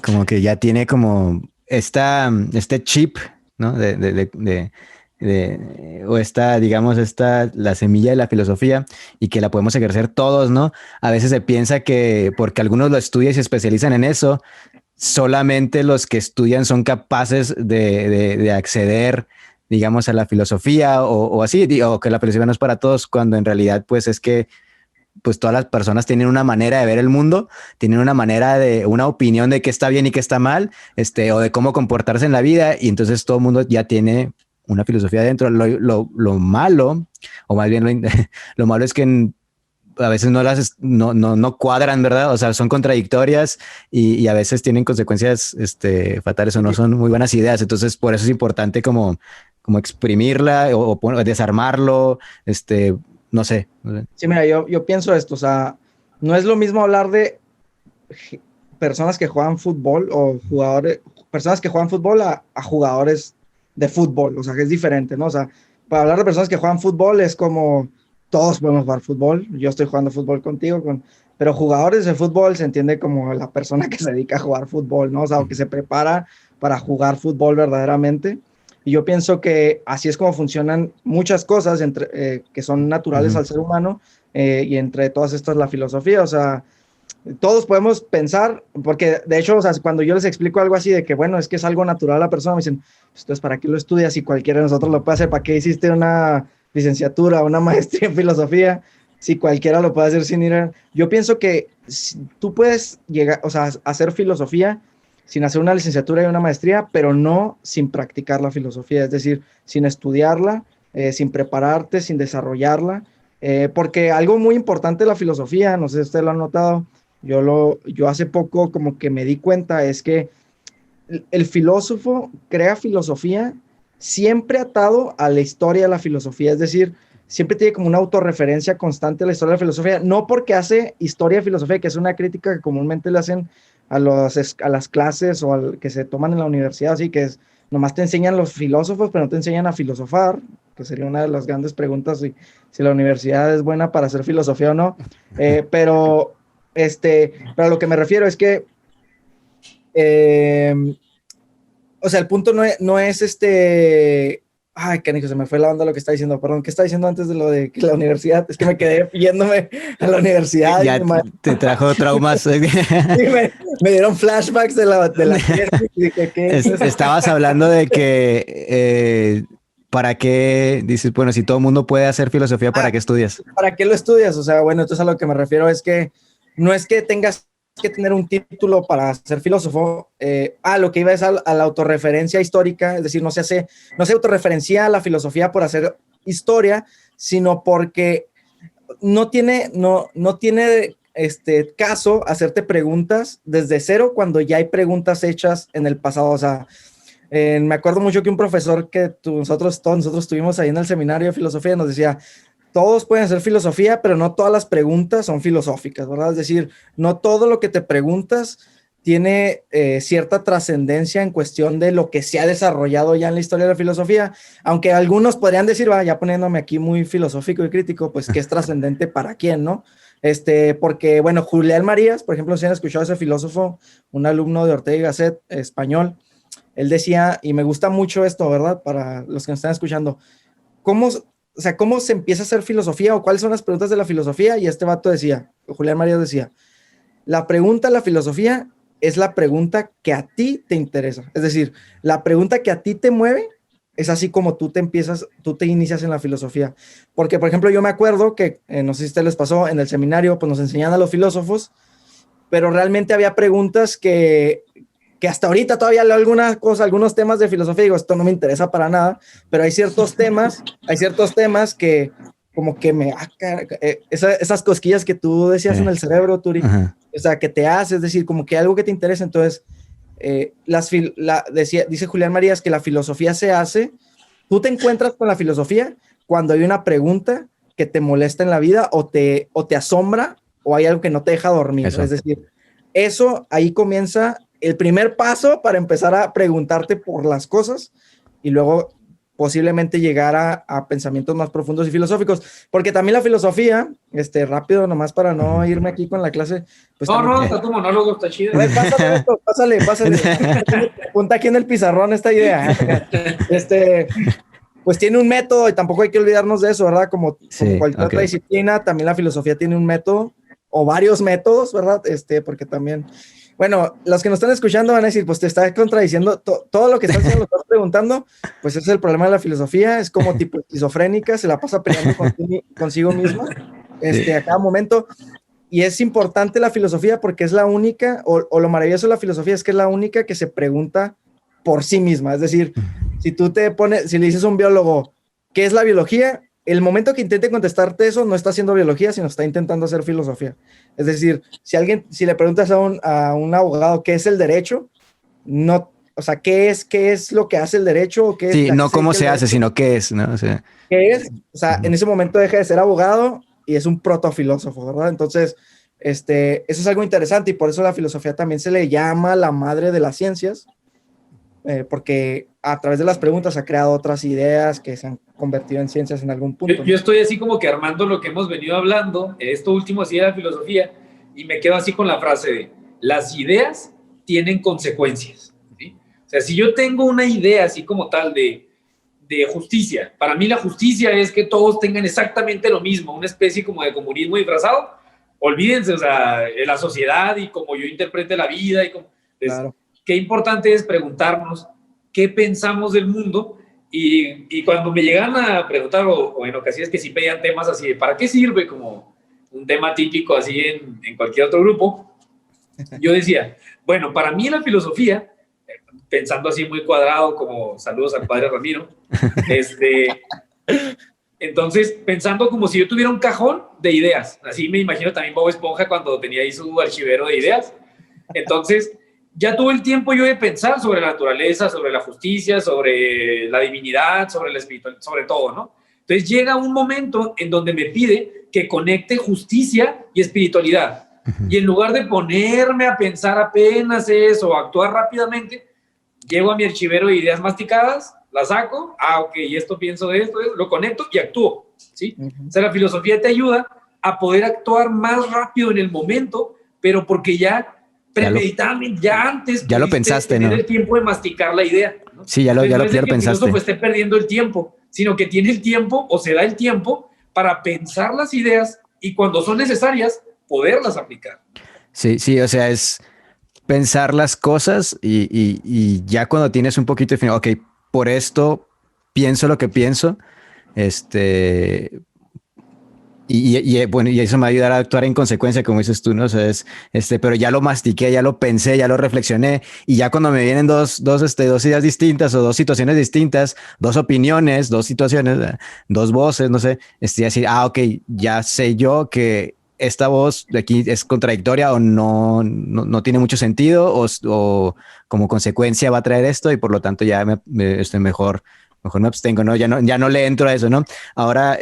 [SPEAKER 2] como que ya tiene como este chip, ¿no? O digamos, la semilla de la filosofía y que la podemos ejercer todos, ¿no? A veces se piensa que porque algunos lo estudian y se especializan en eso, solamente los que estudian son capaces de acceder, digamos, a la filosofía o así, o que la filosofía no es para todos, cuando en realidad pues es que pues todas las personas tienen una manera de ver el mundo, tienen una opinión de qué está bien y qué está mal, o de cómo comportarse en la vida, y entonces todo el mundo ya tiene una filosofía dentro. Lo malo, o más bien lo malo es que a veces no cuadran, ¿verdad? O sea, son contradictorias y a veces tienen consecuencias fatales o no son muy buenas ideas. Entonces, por eso es importante como como exprimirla o desarmarlo, no sé.
[SPEAKER 1] Sí, mira, yo pienso esto, o sea, no es lo mismo hablar de personas que juegan fútbol o jugadores, personas que juegan fútbol a jugadores de fútbol, o sea, que es diferente, ¿no? O sea, para hablar de personas que juegan fútbol es como todos podemos jugar fútbol, yo estoy jugando fútbol contigo, pero jugadores de fútbol se entiende como la persona que se dedica a jugar fútbol, ¿no? O sea, o que se prepara para jugar fútbol verdaderamente. Y yo pienso que así es como funcionan muchas cosas que son naturales al ser humano, y entre todas estas la filosofía, o sea, todos podemos pensar, porque de hecho, o sea, cuando yo les explico algo así de que, bueno, es que es algo natural a la persona, me dicen, entonces, ¿para qué lo estudias si cualquiera de nosotros lo puede hacer? ¿Para qué hiciste una licenciatura, una maestría en filosofía, si cualquiera lo puede hacer sin ir a... Yo pienso que tú puedes llegar, o sea, hacer filosofía sin hacer una licenciatura y una maestría, pero no sin practicar la filosofía, es decir, sin estudiarla, sin prepararte, sin desarrollarla, porque algo muy importante de la filosofía, no sé si ustedes lo han notado, yo hace poco como que me di cuenta, es que el filósofo crea filosofía siempre atado a la historia de la filosofía, es decir, siempre tiene como una autorreferencia constante a la historia de la filosofía, no porque hace historia de filosofía, que es una crítica que comúnmente le hacen a las clases o que se toman en la universidad, así que nomás te enseñan los filósofos, pero no te enseñan a filosofar, que sería una de las grandes preguntas si la universidad es buena para hacer filosofía o no, pero a lo que me refiero es que o sea, el punto no es ay, canijo, se me fue la onda lo que está diciendo. Perdón, ¿qué está diciendo antes de lo de que la universidad? Es que me quedé yéndome a la universidad.
[SPEAKER 2] Ya te trajo traumas.
[SPEAKER 1] Sí, me dieron flashbacks de la y dije, ¿qué?
[SPEAKER 2] Estabas hablando de que ¿para qué? Dices, bueno, si todo el mundo puede hacer filosofía, ¿para qué estudias?
[SPEAKER 1] ¿Para qué lo estudias? O sea, bueno, entonces a lo que me refiero es que no es que tengas que tener un título para ser filósofo. Lo que iba es a la autorreferencia histórica, es decir, no se autorreferencia a la filosofía por hacer historia, sino porque no tiene caso hacerte preguntas desde cero cuando ya hay preguntas hechas en el pasado. O sea, me acuerdo mucho que un profesor que todos nosotros tuvimos ahí en el seminario de filosofía nos decía, todos pueden hacer filosofía, pero no todas las preguntas son filosóficas, ¿verdad? Es decir, no todo lo que te preguntas tiene cierta trascendencia en cuestión de lo que se ha desarrollado ya en la historia de la filosofía, aunque algunos podrían decir, ya poniéndome aquí muy filosófico y crítico, pues que es trascendente para quién, ¿no? Porque, bueno, Julián Marías, por ejemplo, si han escuchado a ese filósofo, un alumno de Ortega y Gasset, español, él decía, y me gusta mucho esto, ¿verdad? Para los que nos están escuchando, ¿cómo se empieza a hacer filosofía o cuáles son las preguntas de la filosofía? Y este vato decía, Julián Marías decía, la pregunta de la filosofía es la pregunta que a ti te interesa. Es decir, la pregunta que a ti te mueve es así como tú te inicias en la filosofía. Porque, por ejemplo, yo me acuerdo que, no sé si a ustedes les pasó, en el seminario, pues nos enseñan a los filósofos, pero realmente había preguntas que hasta ahorita todavía leo algunos temas de filosofía y digo, esto no me interesa para nada, pero hay ciertos temas que como que esas cosquillas que tú decías en el cerebro, Turi, o sea, que te hace, es decir, como que algo que te interesa. Entonces, dice Julián Marías que la filosofía se hace, tú te encuentras con la filosofía cuando hay una pregunta que te molesta en la vida o te asombra o hay algo que no te deja dormir. Eso. Es decir, eso ahí comienza el primer paso para empezar a preguntarte por las cosas y luego posiblemente llegar a pensamientos más profundos y filosóficos, porque también la filosofía, rápido, nomás para no irme aquí con la clase. Pues
[SPEAKER 3] está tu monólogo, está chido.
[SPEAKER 1] A ver, pásale. Apunta aquí en el pizarrón esta idea. Pues tiene un método y tampoco hay que olvidarnos de eso, ¿verdad? Como cualquier otra disciplina, también la filosofía tiene un método o varios métodos, ¿verdad? Porque también... Bueno, los que nos están escuchando van a decir, pues te está contradiciendo todo lo que estás haciendo, lo estás preguntando, pues ese es el problema de la filosofía, es como tipo esquizofrénica, se la pasa peleando consigo misma, a cada momento, y es importante la filosofía porque es la única, o lo maravilloso de la filosofía es que es la única que se pregunta por sí misma, es decir, si le dices a un biólogo, ¿qué es la biología? El momento que intente contestarte eso, no está haciendo biología, sino está intentando hacer filosofía. Es decir, si le preguntas a un abogado qué es el derecho, no O sea, qué es lo que hace el derecho? ¿O qué
[SPEAKER 2] Sí,
[SPEAKER 1] es,
[SPEAKER 2] no cómo se hace,
[SPEAKER 1] derecho?
[SPEAKER 2] sino qué es, ¿no? O sea,
[SPEAKER 1] ¿Qué es? O sea, en ese momento deja de ser abogado y es un protofilósofo, ¿verdad? Entonces, eso es algo interesante y por eso la filosofía también se le llama la madre de las ciencias, porque a través de las preguntas ha creado otras ideas que se han convertido en ciencias en algún punto,
[SPEAKER 3] Yo
[SPEAKER 1] ¿no?
[SPEAKER 3] estoy así como que armando lo que hemos venido hablando, esto último así de la filosofía, y me quedo así con la frase de, las ideas tienen consecuencias, ¿sí? O sea, si yo tengo una idea así como tal de justicia, para mí la justicia es que todos tengan exactamente lo mismo, una especie como de comunismo disfrazado, olvídense, o sea, la sociedad y como yo interprete la vida y como...
[SPEAKER 1] Claro.
[SPEAKER 3] Qué importante es preguntarnos qué pensamos del mundo y cuando me llegan a preguntar, o en ocasiones que sí pedían temas así de ¿para qué sirve? Como un tema típico así en cualquier otro grupo, yo decía, bueno, para mí la filosofía, pensando así muy cuadrado, como saludos al padre Ramiro, entonces pensando como si yo tuviera un cajón de ideas, así me imagino también Bob Esponja cuando tenía ahí su archivero de ideas, entonces ya tuve el tiempo yo de pensar sobre la naturaleza, sobre la justicia, sobre la divinidad, sobre la espiritualidad, sobre todo, ¿no? Entonces llega un momento en donde me pide que conecte justicia y espiritualidad. Y en lugar de ponerme a pensar apenas eso, actuar rápidamente, llego a mi archivero de ideas masticadas, la saco, ok, y esto pienso de esto, lo conecto y actúo, ¿sí? O sea, la filosofía te ayuda a poder actuar más rápido en el momento, pero porque ya premeditadamente, ya antes
[SPEAKER 2] ya lo
[SPEAKER 3] pudiste
[SPEAKER 2] pensaste,
[SPEAKER 3] tener
[SPEAKER 2] ¿no?
[SPEAKER 3] el tiempo de masticar la idea, ¿no?
[SPEAKER 2] Sí,
[SPEAKER 3] Entonces, no es de
[SPEAKER 2] ya lo
[SPEAKER 3] que el filósofo
[SPEAKER 2] pensaste.
[SPEAKER 3] esté perdiendo el tiempo, sino que tiene el tiempo o se da el tiempo para pensar las ideas y cuando son necesarias, poderlas aplicar.
[SPEAKER 2] Sí, sí, o sea, es pensar las cosas y ya cuando tienes un poquito de fin, ok, por esto pienso lo que pienso, este, bueno, y eso me va a ayudar a actuar en consecuencia, como dices tú, ¿no? O sea, pero ya lo mastiqué, ya lo pensé, ya lo reflexioné, y ya cuando me vienen dos ideas distintas o dos situaciones distintas, dos opiniones, dos situaciones, dos voces, no sé, así, ok, ya sé yo que esta voz de aquí es contradictoria o no tiene mucho sentido o como consecuencia va a traer esto y por lo tanto ya estoy mejor me abstengo, ¿no? Ya no le entro a eso, ¿no? Ahora,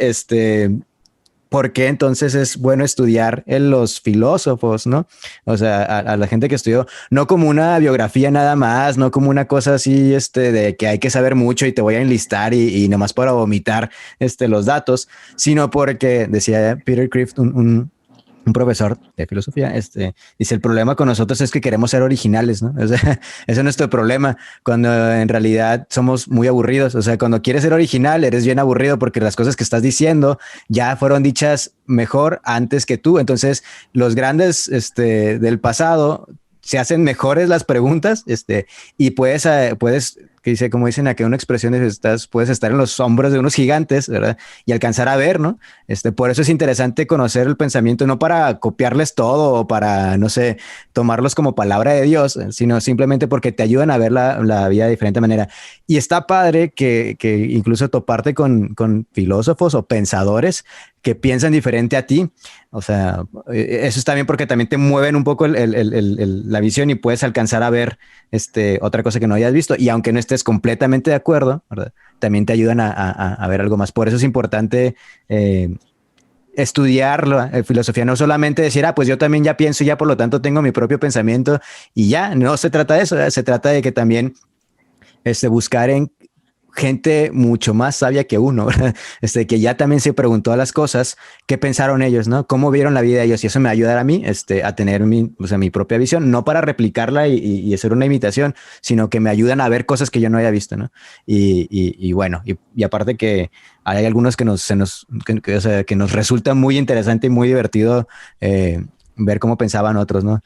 [SPEAKER 2] ¿por qué entonces es bueno estudiar en los filósofos, no? O sea, a la gente que estudió, no como una biografía nada más, no como una cosa así, de que hay que saber mucho y te voy a enlistar y nomás para vomitar, los datos, sino porque, decía Peter Crift, un profesor de filosofía, dice, el problema con nosotros es que queremos ser originales, ¿no? O sea, ese es nuestro problema, cuando en realidad somos muy aburridos. O sea, cuando quieres ser original, eres bien aburrido porque las cosas que estás diciendo ya fueron dichas mejor antes que tú. Entonces, los grandes, del pasado se hacen mejores las preguntas, y puedes que dice, como dicen aquí, una expresión de puedes estar en los hombros de unos gigantes, ¿verdad? Y alcanzar a ver, ¿no? Por eso es interesante conocer el pensamiento, no para copiarles todo o para, no sé, tomarlos como palabra de Dios, sino simplemente porque te ayudan a ver la vida de diferente manera. Y está padre que incluso toparte con filósofos o pensadores que piensan diferente a ti. O sea, eso está bien porque también te mueven un poco la visión y puedes alcanzar a ver otra cosa que no hayas visto. Y aunque no estés completamente de acuerdo, ¿verdad? También te ayudan a ver algo más. Por eso es importante estudiar la filosofía, no solamente decir, pues yo también ya pienso, ya por lo tanto tengo mi propio pensamiento y ya, no se trata de eso, ¿verdad? Se trata de que también buscar en gente mucho más sabia que uno, ¿verdad? Que ya también se preguntó a las cosas, qué pensaron ellos, ¿no? ¿Cómo vieron la vida de ellos? Y eso me ayuda a mí, a tener mi propia visión, no para replicarla y hacer una imitación, sino que me ayudan a ver cosas que yo no había visto, ¿no? Y bueno, y aparte que hay algunos que o sea, que nos resulta muy interesante y muy divertido ver cómo pensaban otros, ¿no?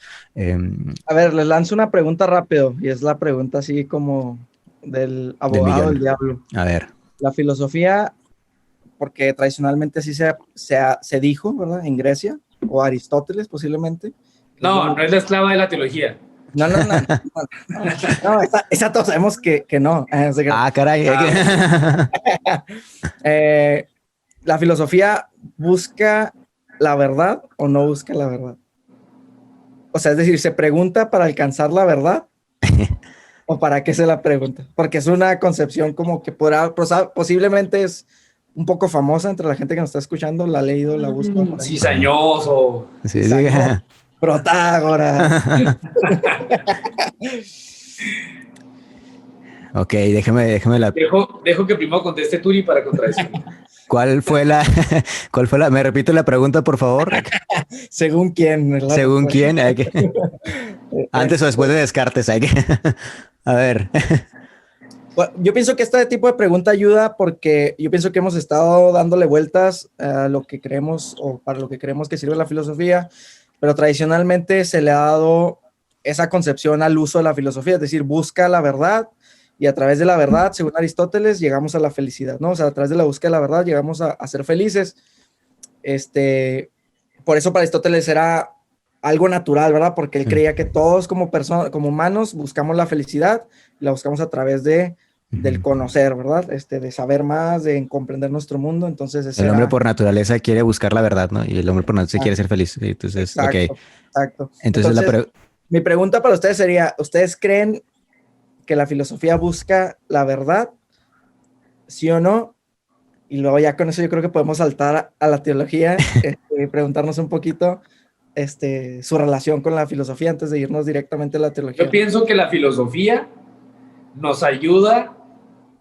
[SPEAKER 1] A ver, les lanzo una pregunta rápido y es la pregunta así como del
[SPEAKER 2] Del
[SPEAKER 1] abogado del
[SPEAKER 2] millón.
[SPEAKER 1] diablo.
[SPEAKER 2] A ver.
[SPEAKER 1] La filosofía, porque tradicionalmente así se dijo, ¿verdad? En Grecia, o Aristóteles posiblemente.
[SPEAKER 3] No, no es la esclava de la teología.
[SPEAKER 1] No, esa todos sabemos que no.
[SPEAKER 2] Caray.
[SPEAKER 1] La filosofía busca la verdad o no busca la verdad. O sea, es decir, se pregunta para alcanzar la verdad ¿O para qué se la pregunta? Porque es una concepción como que posiblemente es un poco famosa entre la gente que nos está escuchando, la ha leído, la busca por ahí.
[SPEAKER 3] Cizañoso.
[SPEAKER 2] Sí,
[SPEAKER 1] Cizañoso. Protágoras.
[SPEAKER 2] Ok, déjeme la...
[SPEAKER 3] Dejo que primero conteste Turi para contradecir.
[SPEAKER 2] ¿Cuál fue la... ¿Me repite la pregunta, por favor?
[SPEAKER 1] ¿Según quién? Es la
[SPEAKER 2] ¿Según
[SPEAKER 1] respuesta.
[SPEAKER 2] quién? Antes o después de Descartes. A ver.
[SPEAKER 1] Bueno, yo pienso que este tipo de pregunta ayuda porque yo pienso que hemos estado dándole vueltas a lo que creemos o para lo que creemos que sirve la filosofía, pero tradicionalmente se le ha dado esa concepción al uso de la filosofía, es decir, busca la verdad y a través de la verdad, según Aristóteles, llegamos a la felicidad, ¿no? O sea, a través de la búsqueda de la verdad llegamos a ser felices. Por eso para Aristóteles era algo natural, ¿verdad? Porque él creía que todos como personas, como humanos, buscamos la felicidad y la buscamos a través del conocer, ¿verdad? De saber más, de comprender nuestro mundo. Entonces,
[SPEAKER 2] el hombre por naturaleza quiere buscar la verdad, ¿no? Y el hombre por naturaleza quiere ser feliz. Entonces,
[SPEAKER 1] exacto,
[SPEAKER 2] ok.
[SPEAKER 1] Exacto.
[SPEAKER 2] Entonces
[SPEAKER 1] mi pregunta para ustedes sería, ¿ustedes creen que la filosofía busca la verdad? ¿Sí o no? Y luego ya con eso yo creo que podemos saltar a la teología y preguntarnos un poquito su relación con la filosofía antes de irnos directamente a la teología.
[SPEAKER 3] Yo pienso que la filosofía nos ayuda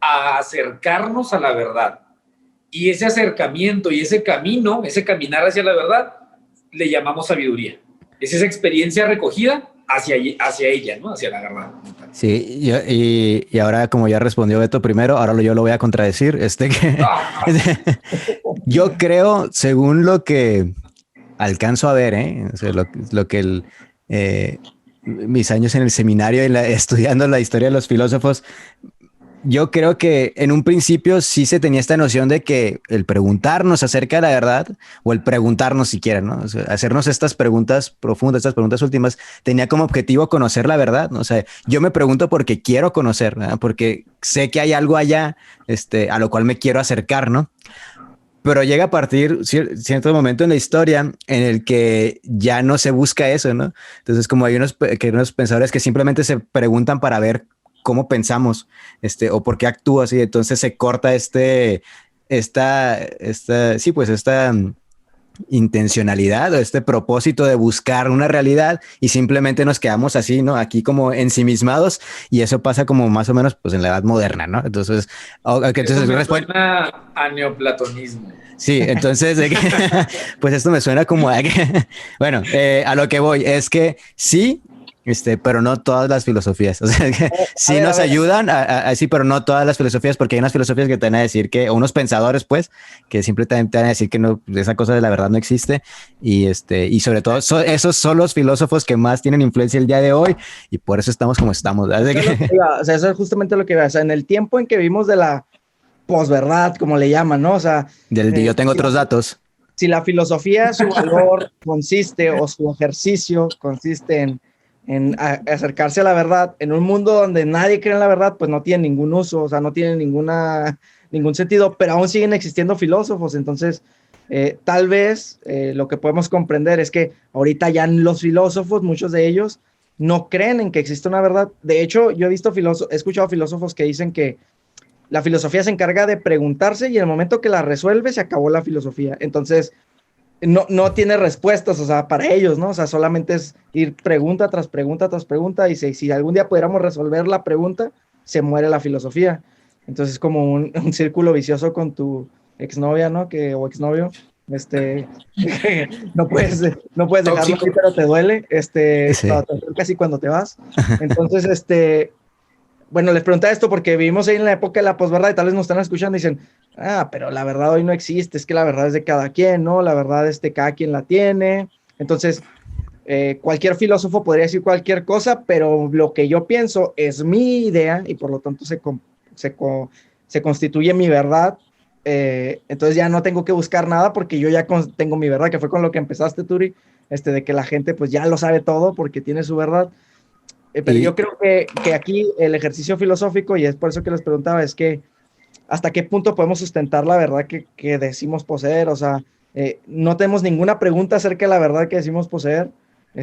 [SPEAKER 3] a acercarnos a la verdad. Y ese acercamiento y ese camino, ese caminar hacia la verdad, le llamamos sabiduría. Es esa experiencia recogida hacia ella, ¿no? Hacia la verdad.
[SPEAKER 2] Sí, y ahora como ya respondió Beto primero, ahora yo lo voy a contradecir. Yo creo, según lo que alcanzo a ver, o sea, lo que mis años en el seminario y estudiando la historia de los filósofos, yo creo que en un principio sí se tenía esta noción de que el preguntarnos acerca de la verdad, o el preguntarnos siquiera, ¿no? O sea, hacernos estas preguntas profundas, estas preguntas últimas, tenía como objetivo conocer la verdad, ¿no? O sea, yo me pregunto porque quiero conocer, ¿no? Porque sé que hay algo allá, a lo cual me quiero acercar, ¿no? Pero llega a partir cierto momento en la historia en el que ya no se busca eso, ¿no? Entonces, como hay unos pensadores que simplemente se preguntan para ver cómo pensamos, o por qué actúas, y entonces se corta esta intencionalidad o este propósito de buscar una realidad y simplemente nos quedamos así, ¿no? Aquí como ensimismados, y eso pasa como más o menos pues en la edad moderna, ¿no? Entonces,
[SPEAKER 3] suena a neoplatonismo.
[SPEAKER 2] Sí, entonces, pues esto me suena como a bueno, a lo que voy es que sí, pero no todas las filosofías. O sea, que sí nos ayudan, sí, pero no todas las filosofías, porque hay unas filosofías que te van a decir o unos pensadores, pues, que simplemente te van a decir que no, esa cosa de la verdad no existe. Y sobre todo, esos son los filósofos que más tienen influencia el día de hoy, y por eso estamos como estamos.
[SPEAKER 1] O sea, eso es justamente lo que iba. O sea, en el tiempo en que vivimos de la posverdad, como le llaman, ¿no? O sea,
[SPEAKER 2] yo tengo otros datos.
[SPEAKER 1] Si la filosofía, su valor consiste, o su ejercicio consiste en acercarse a la verdad, en un mundo donde nadie cree en la verdad, pues no tiene ningún uso, o sea, no tiene ningún sentido, pero aún siguen existiendo filósofos. Entonces, tal vez lo que podemos comprender es que ahorita ya los filósofos, muchos de ellos, no creen en que existe una verdad. De hecho, yo he escuchado filósofos que dicen que la filosofía se encarga de preguntarse y en el momento que la resuelve, se acabó la filosofía. Entonces, no tiene respuestas, o sea, para ellos, ¿no? O sea, solamente es ir pregunta tras pregunta tras pregunta, y si algún día pudiéramos resolver la pregunta, se muere la filosofía. Entonces, es como un círculo vicioso con tu exnovia, ¿no? O exnovio. No puedes dejarlo así, pero te duele,
[SPEAKER 2] Sí.
[SPEAKER 1] casi cuando te vas. Entonces, bueno, les preguntaba esto porque vivimos ahí en la época de la posverdad y tal vez nos están escuchando y dicen, pero la verdad hoy no existe, es que la verdad es de cada quien, ¿no? La verdad cada quien la tiene. Entonces, cualquier filósofo podría decir cualquier cosa, pero lo que yo pienso es mi idea y por lo tanto se constituye mi verdad. Entonces ya no tengo que buscar nada porque yo ya tengo mi verdad, que fue con lo que empezaste, Turi, de que la gente pues ya lo sabe todo porque tiene su verdad. Pero yo creo que aquí el ejercicio filosófico, y es por eso que les preguntaba, es que hasta qué punto podemos sustentar la verdad que decimos poseer. O sea, no tenemos ninguna pregunta acerca de la verdad que decimos poseer,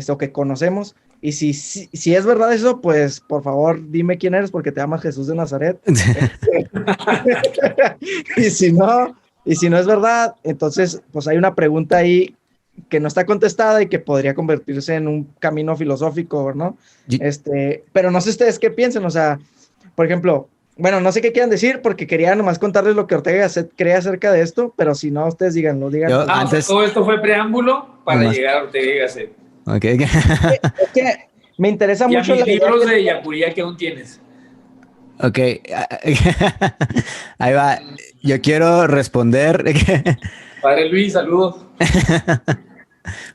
[SPEAKER 1] o que conocemos, Y si es verdad eso, pues por favor dime quién eres porque te llamas Jesús de Nazaret. y si no, y si no es verdad, entonces pues hay una pregunta ahí que no está contestada y que podría convertirse en un camino filosófico, ¿no? Pero no sé ustedes qué piensen, o sea, por ejemplo, bueno, no sé qué quieran decir porque quería nomás contarles lo que Ortega Gasset cree acerca de esto, pero si no, ustedes díganlo.
[SPEAKER 2] Yo antes...
[SPEAKER 3] todo esto fue preámbulo para llegar a Ortega Gasset.
[SPEAKER 2] Okay.
[SPEAKER 1] Es que me interesa
[SPEAKER 3] y
[SPEAKER 1] mucho
[SPEAKER 3] a mis libros
[SPEAKER 1] que...
[SPEAKER 3] de Yacuría que aún tienes.
[SPEAKER 2] Ok, ahí va. Yo quiero responder.
[SPEAKER 3] Padre Luis, saludos.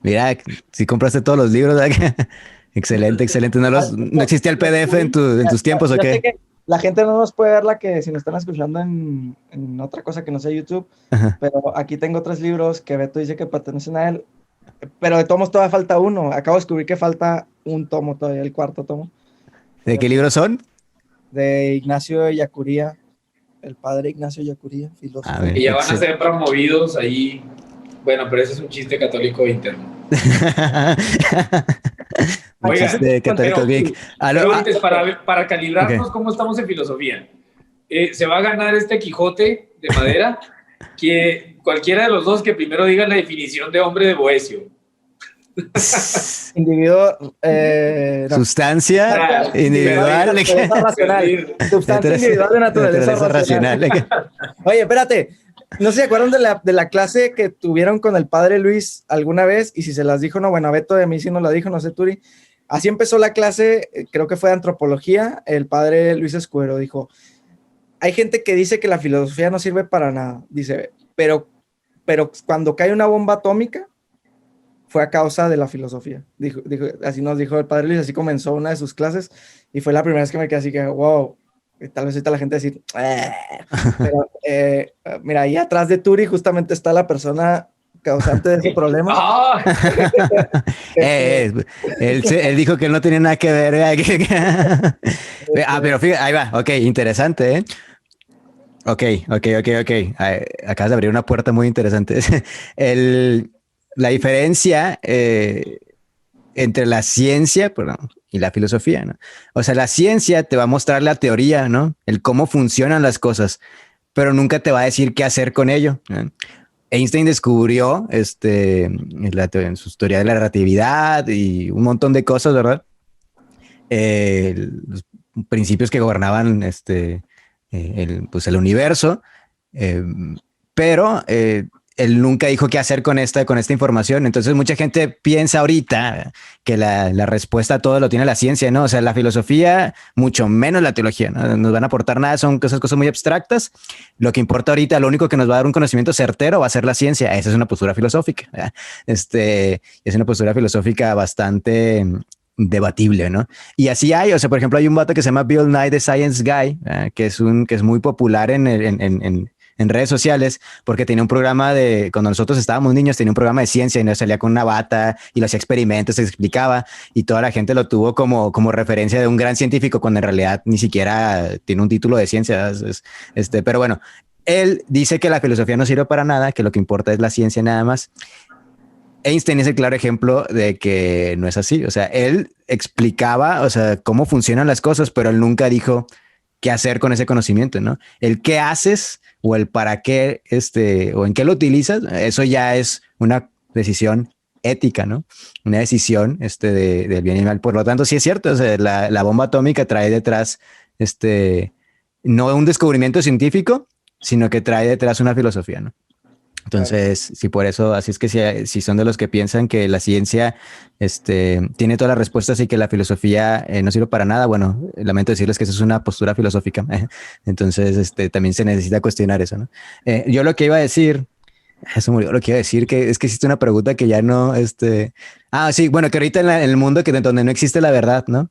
[SPEAKER 2] Mira, si compraste todos los libros, excelente, excelente. ¿No existía el PDF en tus tiempos o
[SPEAKER 1] Yo sé
[SPEAKER 2] qué?
[SPEAKER 1] que la gente no nos puede ver la que si nos están escuchando en otra cosa que no sea YouTube,
[SPEAKER 2] Ajá.
[SPEAKER 1] pero aquí tengo 3 libros que Beto dice que pertenecen a él, pero de tomos todavía falta uno. Acabo de descubrir que falta un tomo todavía, el 4 tomo.
[SPEAKER 2] ¿De qué libros son?
[SPEAKER 1] De Ignacio Yacuría, el padre Ignacio Yacuría,
[SPEAKER 2] A
[SPEAKER 1] filósofo.
[SPEAKER 2] ver,
[SPEAKER 3] Y ya van a ser promovidos ahí. Bueno, pero ese es un chiste católico interno. Oigan,
[SPEAKER 2] Católico Geek.
[SPEAKER 3] pero antes, para calibrarnos
[SPEAKER 2] Okay.
[SPEAKER 3] cómo estamos en filosofía, se va a ganar este Quijote de madera, que cualquiera de los dos que primero diga la definición de hombre de Boecio.
[SPEAKER 1] Individuo, no.
[SPEAKER 2] Sustancia individual.
[SPEAKER 1] Naturaleza racional. Sustancia individual de naturaleza racional. Oye, espérate. No sé si se acuerdan de la clase que tuvieron con el padre Luis alguna vez, y si se las dijo, no, bueno, a Beto de mí sí nos la dijo, no sé, Turi. Así empezó la clase, creo que fue de antropología, el padre Luis Escuero dijo, hay gente que dice que la filosofía no sirve para nada, dice, pero cuando cae una bomba atómica, fue a causa de la filosofía. Así nos dijo el padre Luis, así comenzó una de sus clases, y fue la primera vez que me quedé así que, wow, tal vez ahorita la gente decir, pero mira, ahí atrás de Turi justamente está la persona causante de ese problema.
[SPEAKER 2] Él dijo que él no tenía nada que ver. Pero fíjate, ahí va, ok, interesante, ¿eh? Ok. Acabas de abrir una puerta muy interesante. La diferencia entre la ciencia y la filosofía, ¿no? O sea, la ciencia te va a mostrar la teoría, ¿no? El cómo funcionan las cosas, pero nunca te va a decir qué hacer con ello, ¿no? Einstein descubrió en su teoría de la relatividad y un montón de cosas, ¿verdad? Los principios que gobernaban el universo, pero él nunca dijo qué hacer con esta información. Entonces mucha gente piensa ahorita que la respuesta a todo lo tiene la ciencia, ¿no? O sea, la filosofía, mucho menos la teología, ¿no? Nos van a aportar nada, son cosas muy abstractas. Lo que importa ahorita, lo único que nos va a dar un conocimiento certero va a ser la ciencia. Esa es una postura filosófica, ¿verdad? Es una postura filosófica bastante debatible, ¿no? Y así hay, o sea, por ejemplo, hay un vato que se llama Bill Nye the Science Guy, que es muy popular en redes sociales, porque tenía un programa cuando nosotros estábamos niños, tenía un programa de ciencia y nos salía con una bata y lo hacía experimentos, se explicaba, y toda la gente lo tuvo como referencia de un gran científico, cuando en realidad ni siquiera tiene un título de ciencia. Pero bueno, él dice que la filosofía no sirve para nada, que lo que importa es la ciencia nada más. Einstein es el claro ejemplo de que no es así. O sea, él explicaba, o sea, cómo funcionan las cosas, pero él nunca dijo qué hacer con ese conocimiento, ¿no? El qué haces o el para qué, o en qué lo utilizas, eso ya es una decisión ética, ¿no? Una decisión del bien y mal. Por lo tanto, sí es cierto, o sea, la bomba atómica trae detrás, no un descubrimiento científico, sino que trae detrás una filosofía, ¿no? Entonces, sí, por eso, así es que si son de los que piensan que la ciencia tiene todas las respuestas y que la filosofía no sirve para nada, bueno, lamento decirles que eso es una postura filosófica. Entonces, también se necesita cuestionar eso, ¿no? Yo lo que iba a decir, eso murió, lo que iba a decir, que es que existe una pregunta que ya no, sí, bueno, que ahorita en el mundo donde no existe la verdad, ¿no?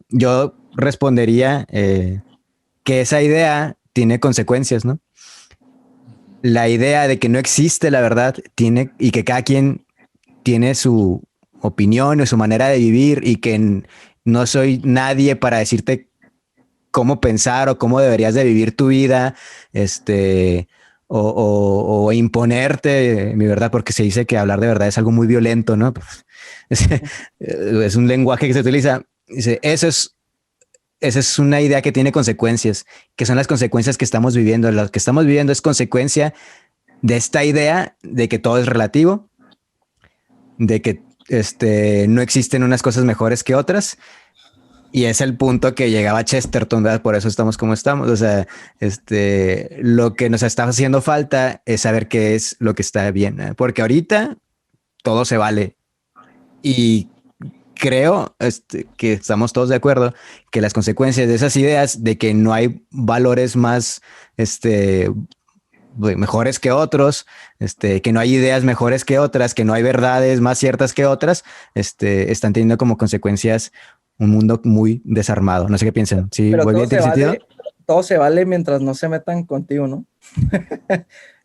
[SPEAKER 2] Yo respondería que esa idea tiene consecuencias, ¿no? La idea de que no existe la verdad y que cada quien tiene su opinión o su manera de vivir y que no soy nadie para decirte cómo pensar o cómo deberías de vivir tu vida, o imponerte mi verdad, porque se dice que hablar de verdad es algo muy violento, ¿no? Es un lenguaje que se utiliza. Dice, esa es una idea que tiene consecuencias, que son las consecuencias que estamos viviendo. Lo que estamos viviendo es consecuencia de esta idea de que todo es relativo, de que no existen unas cosas mejores que otras. Y es el punto que llegaba Chesterton, ¿verdad? Por eso estamos como estamos. O sea, lo que nos está haciendo falta es saber qué es lo que está bien, ¿eh? Porque ahorita todo se vale. Y creo que estamos todos de acuerdo que las consecuencias de esas ideas de que no hay valores más mejores que otros, que no hay ideas mejores que otras, que no hay verdades más ciertas que otras, están teniendo como consecuencias un mundo muy desarmado. No sé qué piensan. ¿Sí?
[SPEAKER 1] Pero
[SPEAKER 2] ¿Voy bien? ¿Tiene sentido?
[SPEAKER 1] todo se vale mientras no se metan contigo, ¿no?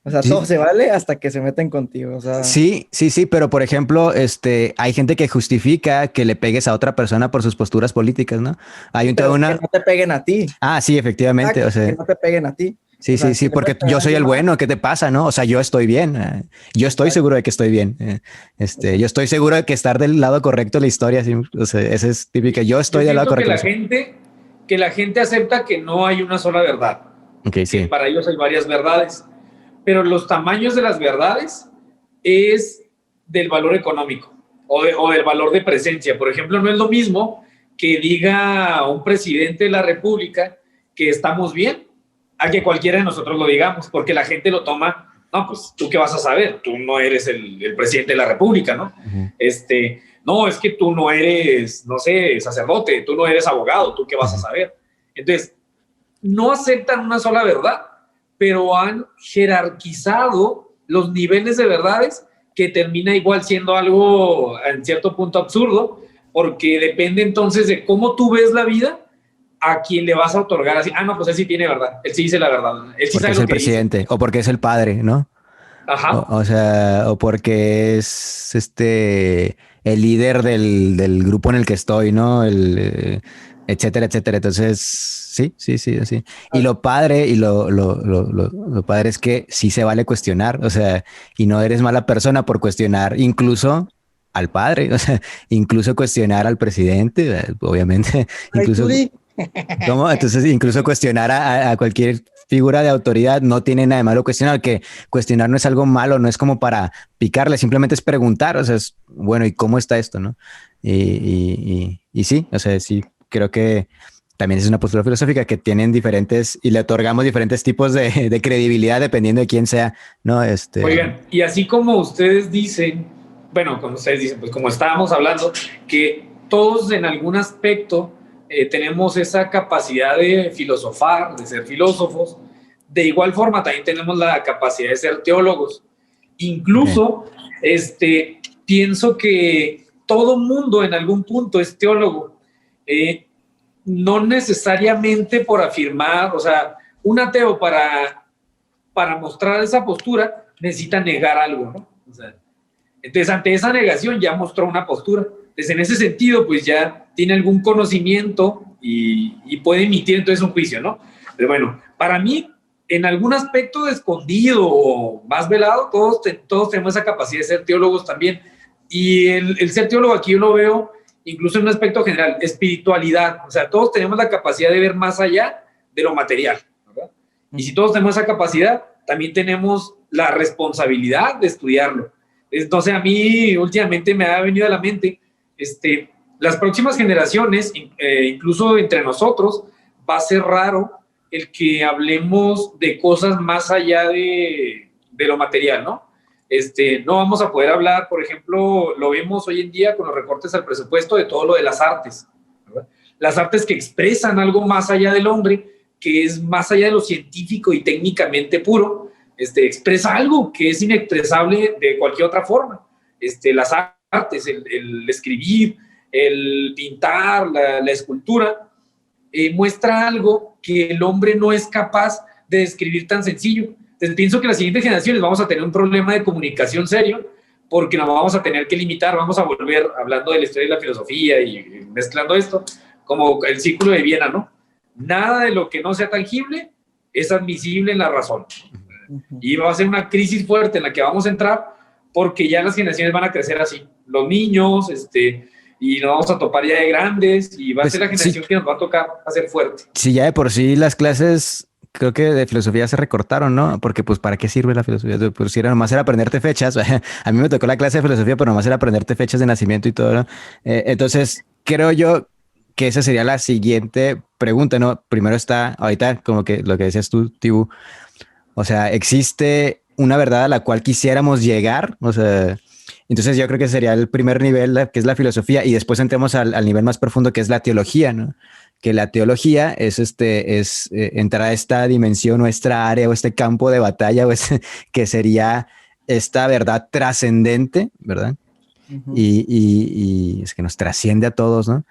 [SPEAKER 1] O sea, todo
[SPEAKER 2] Sí.
[SPEAKER 1] se vale hasta que se meten contigo. O sea,
[SPEAKER 2] Sí, pero por ejemplo, hay gente que justifica que le pegues a otra persona por sus posturas políticas, ¿no? Hay un, toda
[SPEAKER 1] pero que
[SPEAKER 2] una...
[SPEAKER 1] no te peguen a ti.
[SPEAKER 2] Ah, sí, efectivamente. O
[SPEAKER 1] Exacto, que
[SPEAKER 2] sea,
[SPEAKER 1] no te peguen a ti.
[SPEAKER 2] sí,
[SPEAKER 1] O sea, si le
[SPEAKER 2] porque
[SPEAKER 1] puedes pegar
[SPEAKER 2] yo
[SPEAKER 1] a
[SPEAKER 2] soy el
[SPEAKER 1] alguien más,
[SPEAKER 2] bueno. ¿Qué te pasa, no? O sea, yo estoy bien. Yo estoy
[SPEAKER 1] exacto,
[SPEAKER 2] seguro de que estoy bien.
[SPEAKER 1] exacto.
[SPEAKER 2] Yo estoy seguro de que estar del lado correcto de la historia, sí, o sea, esa es típica. Yo
[SPEAKER 3] Yo
[SPEAKER 2] estoy del lado
[SPEAKER 3] siento
[SPEAKER 2] correcto.
[SPEAKER 3] que la gente acepta que no hay una sola verdad,
[SPEAKER 2] Ok,
[SPEAKER 3] que
[SPEAKER 2] sí.
[SPEAKER 3] para ellos hay varias verdades, pero los tamaños de las verdades es del valor económico o del valor de presencia. Por ejemplo, no es lo mismo que diga un presidente de la República que estamos bien a que cualquiera de nosotros lo digamos, porque la gente lo toma, no, pues tú qué vas a saber, tú no eres el presidente de la República, ¿no?
[SPEAKER 2] Uh-huh.
[SPEAKER 3] No, es que tú no eres, no sé, sacerdote, tú no eres abogado, tú qué vas a saber. Entonces, no aceptan una sola verdad, pero han jerarquizado los niveles de verdades que termina igual siendo algo en cierto punto absurdo, porque depende entonces de cómo tú ves la vida, a quien le vas a otorgar así, no, pues él sí tiene verdad, él sí dice la verdad, él sí
[SPEAKER 2] Porque
[SPEAKER 3] sabe
[SPEAKER 2] es
[SPEAKER 3] lo
[SPEAKER 2] el
[SPEAKER 3] que dice.
[SPEAKER 2] presidente o porque es el padre, ¿no?
[SPEAKER 3] Ajá.
[SPEAKER 2] O sea, o porque es el líder del grupo en el que estoy, ¿no? Etcétera, etcétera. Entonces, sí. Y lo padre, lo padre es que sí se vale cuestionar, o sea, y no eres mala persona por cuestionar, incluso al padre, o sea, incluso cuestionar al presidente, obviamente,
[SPEAKER 1] Ay, tú
[SPEAKER 2] incluso
[SPEAKER 1] di.
[SPEAKER 2] ¿cómo? Entonces, incluso cuestionar a cualquier figura de autoridad no tiene nada de malo cuestionar, que cuestionar no es algo malo, no es como para picarle, simplemente es preguntar, o sea, es, bueno, ¿y cómo está esto, no? Y sí, o sea, sí, creo que también es una postura filosófica que tienen diferentes, y le otorgamos diferentes tipos de credibilidad dependiendo de quién sea, ¿no?
[SPEAKER 3] Oigan, y así como ustedes dicen, bueno, como ustedes dicen, pues como estábamos hablando, que todos en algún aspecto tenemos esa capacidad de filosofar, de ser filósofos, de igual forma también tenemos la capacidad de ser teólogos.
[SPEAKER 2] Okay.
[SPEAKER 3] Incluso, pienso que todo mundo en algún punto es teólogo. No necesariamente por afirmar, o sea, un ateo para mostrar esa postura necesita negar algo, ¿no? O sea, entonces, ante esa negación ya mostró una postura. Entonces, en ese sentido, pues ya tiene algún conocimiento y puede emitir entonces un juicio, ¿no? Pero bueno, para mí, en algún aspecto escondido o más velado, todos tenemos esa capacidad de ser teólogos también. Y el ser teólogo aquí yo lo veo incluso en un aspecto general, espiritualidad. O sea, todos tenemos la capacidad de ver más allá de lo material, ¿verdad? Y si todos tenemos esa capacidad, también tenemos la responsabilidad de estudiarlo. Entonces, a mí últimamente me ha venido a la mente, las próximas generaciones, incluso entre nosotros, va a ser raro el que hablemos de cosas más allá de lo material, ¿no? No vamos a poder hablar, por ejemplo, lo vemos hoy en día con los recortes al presupuesto de todo lo de las artes, ¿verdad? Las artes que expresan algo más allá del hombre, que es más allá de lo científico y técnicamente puro, expresa algo que es inexpresable de cualquier otra forma. Las artes, el escribir, el pintar, la escultura, muestra algo que el hombre no es capaz de describir tan sencillo. Entonces pienso que las siguientes generaciones vamos a tener un problema de comunicación serio porque nos vamos a tener que limitar, vamos a volver hablando de la historia de la filosofía y mezclando esto como el círculo de Viena, ¿no? Nada de lo que no sea tangible es admisible en la razón. Y va a ser una crisis fuerte en la que vamos a entrar porque ya las generaciones van a crecer así. Los niños, y nos vamos a topar ya de grandes y va a
[SPEAKER 2] Pues
[SPEAKER 3] ser la generación que nos va a tocar hacer fuerte.
[SPEAKER 2] Sí, ya de por sí las clases, creo que de filosofía se recortaron, ¿no? Porque pues ¿para qué sirve la filosofía? Pues si era nomás era aprenderte fechas. A mí me tocó la clase de filosofía, pero nomás era aprenderte fechas de nacimiento y todo, ¿no? Entonces, creo yo que esa sería la siguiente pregunta, ¿no? Primero está, ahorita, como que lo que decías tú, Tibu, o sea, ¿existe una verdad a la cual quisiéramos llegar? O sea, entonces yo creo que sería el primer nivel, que es la filosofía, y después entremos al nivel más profundo, que es la teología, ¿no? Que la teología es entrar a esta dimensión o esta área o este campo de batalla, que sería esta verdad trascendente, ¿verdad? Y es que nos trasciende a todos, ¿no?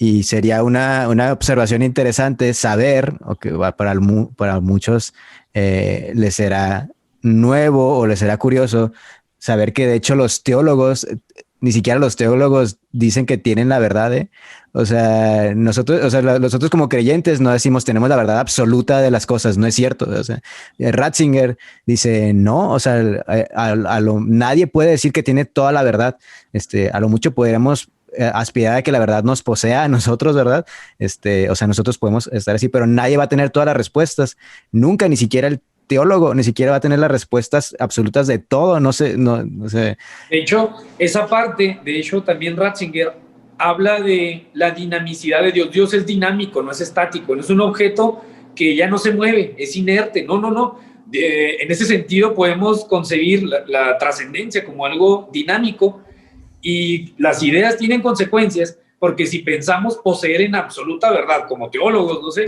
[SPEAKER 2] Y sería una observación interesante saber, o que para muchos les será nuevo o les será curioso saber que de hecho los teólogos, ni siquiera los teólogos dicen que tienen la verdad, ¿eh? O sea, nosotros como creyentes no decimos tenemos la verdad absoluta de las cosas, no es cierto. O sea, Ratzinger dice no, o sea, nadie puede decir que tiene toda la verdad. A lo mucho podríamos aspirar a que la verdad nos posea a nosotros, ¿verdad? O sea, nosotros podemos estar así, pero nadie va a tener todas las respuestas. Nunca, ni siquiera el teólogo, ni siquiera va a tener las respuestas absolutas de todo. No sé.
[SPEAKER 3] De hecho, esa parte, también Ratzinger habla de la dinamicidad de Dios. Dios es dinámico, no es estático, no es un objeto que ya no se mueve, es inerte. No. En ese sentido podemos concebir la trascendencia como algo dinámico, y las ideas tienen consecuencias, porque si pensamos poseer en absoluta verdad como teólogos, no sé,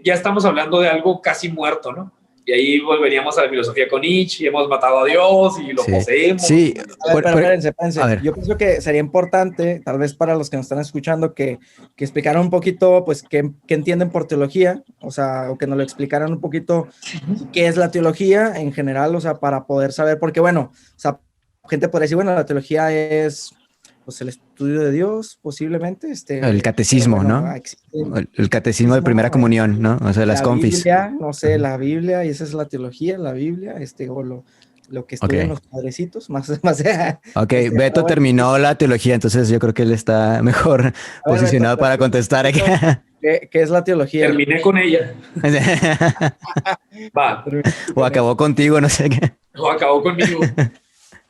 [SPEAKER 3] ya estamos hablando de algo casi muerto, ¿no? Y ahí volveríamos a la filosofía con Nietzsche, y hemos matado a Dios y lo poseemos.
[SPEAKER 2] Sí.
[SPEAKER 1] A ver, pero espérense. Yo pienso que sería importante, tal vez para los que nos están escuchando, que explicaran un poquito, pues, qué entienden por teología, o sea, o que nos lo explicaran un poquito qué es la teología en general, o sea, para poder saber, porque bueno, o sea, gente podría decir, bueno, la teología es pues el estudio de Dios, posiblemente.
[SPEAKER 2] El catecismo, bueno, ¿no? El catecismo de primera comunión, ¿no? O sea, las confis.
[SPEAKER 1] Biblia, no sé, la Biblia, y esa es la teología, la Biblia, o lo que estudian los padrecitos, más.
[SPEAKER 2] Ok, Beto terminó la teología, entonces yo creo que él está mejor posicionado para contestar.
[SPEAKER 1] ¿Qué es la teología?
[SPEAKER 3] Terminé con ella. Va.
[SPEAKER 2] O acabó contigo, no sé qué.
[SPEAKER 3] O acabó conmigo.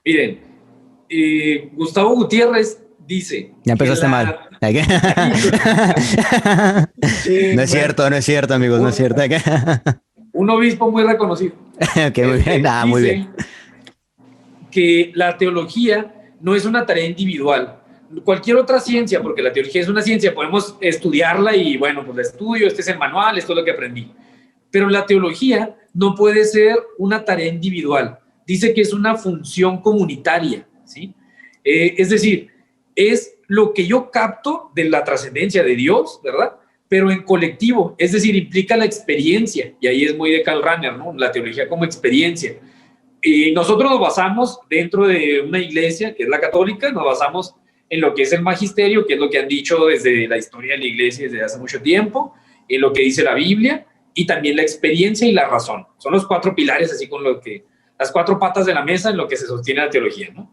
[SPEAKER 3] Miren, Gustavo Gutiérrez dice...
[SPEAKER 2] Ya empezaste mal. No es cierto, amigos, no es cierto.
[SPEAKER 3] Un obispo muy reconocido.
[SPEAKER 2] Ok, muy bien. Muy bien.
[SPEAKER 3] Que la teología no es una tarea individual. Cualquier otra ciencia, porque la teología es una ciencia, podemos estudiarla y bueno, pues la estudio, este es el manual, esto es lo que aprendí. Pero la teología no puede ser una tarea individual. Dice que es una función comunitaria, ¿sí? Es decir, es lo que yo capto de la trascendencia de Dios, ¿verdad? Pero en colectivo, es decir, implica la experiencia, y ahí es muy de Karl Rahner, ¿no? La teología como experiencia. Y nosotros nos basamos dentro de una iglesia, que es la católica, nos basamos en lo que es el magisterio, que es lo que han dicho desde la historia de la iglesia desde hace mucho tiempo, en lo que dice la Biblia, y también la experiencia y la razón. Son los 4 pilares, así con lo que, las 4 patas de la mesa en lo que se sostiene la teología, ¿no?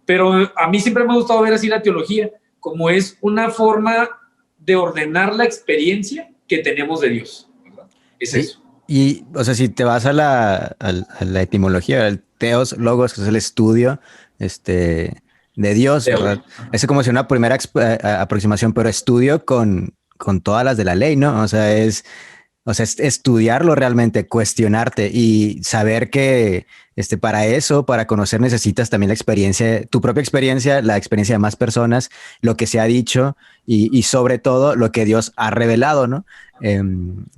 [SPEAKER 3] Pero a mí siempre me ha gustado ver así la teología, como es una forma de ordenar la experiencia que tenemos de Dios, ¿verdad? Es eso.
[SPEAKER 2] Y, o sea, si te vas a la etimología, el teos, logos, que es el estudio de Dios, ¿verdad? Es como si una primera aproximación, pero estudio con todas las de la ley, ¿no? O sea, es estudiarlo realmente, cuestionarte y saber que para eso, para conocer, necesitas también la experiencia, tu propia experiencia, la experiencia de más personas, lo que se ha dicho y sobre todo lo que Dios ha revelado, ¿no?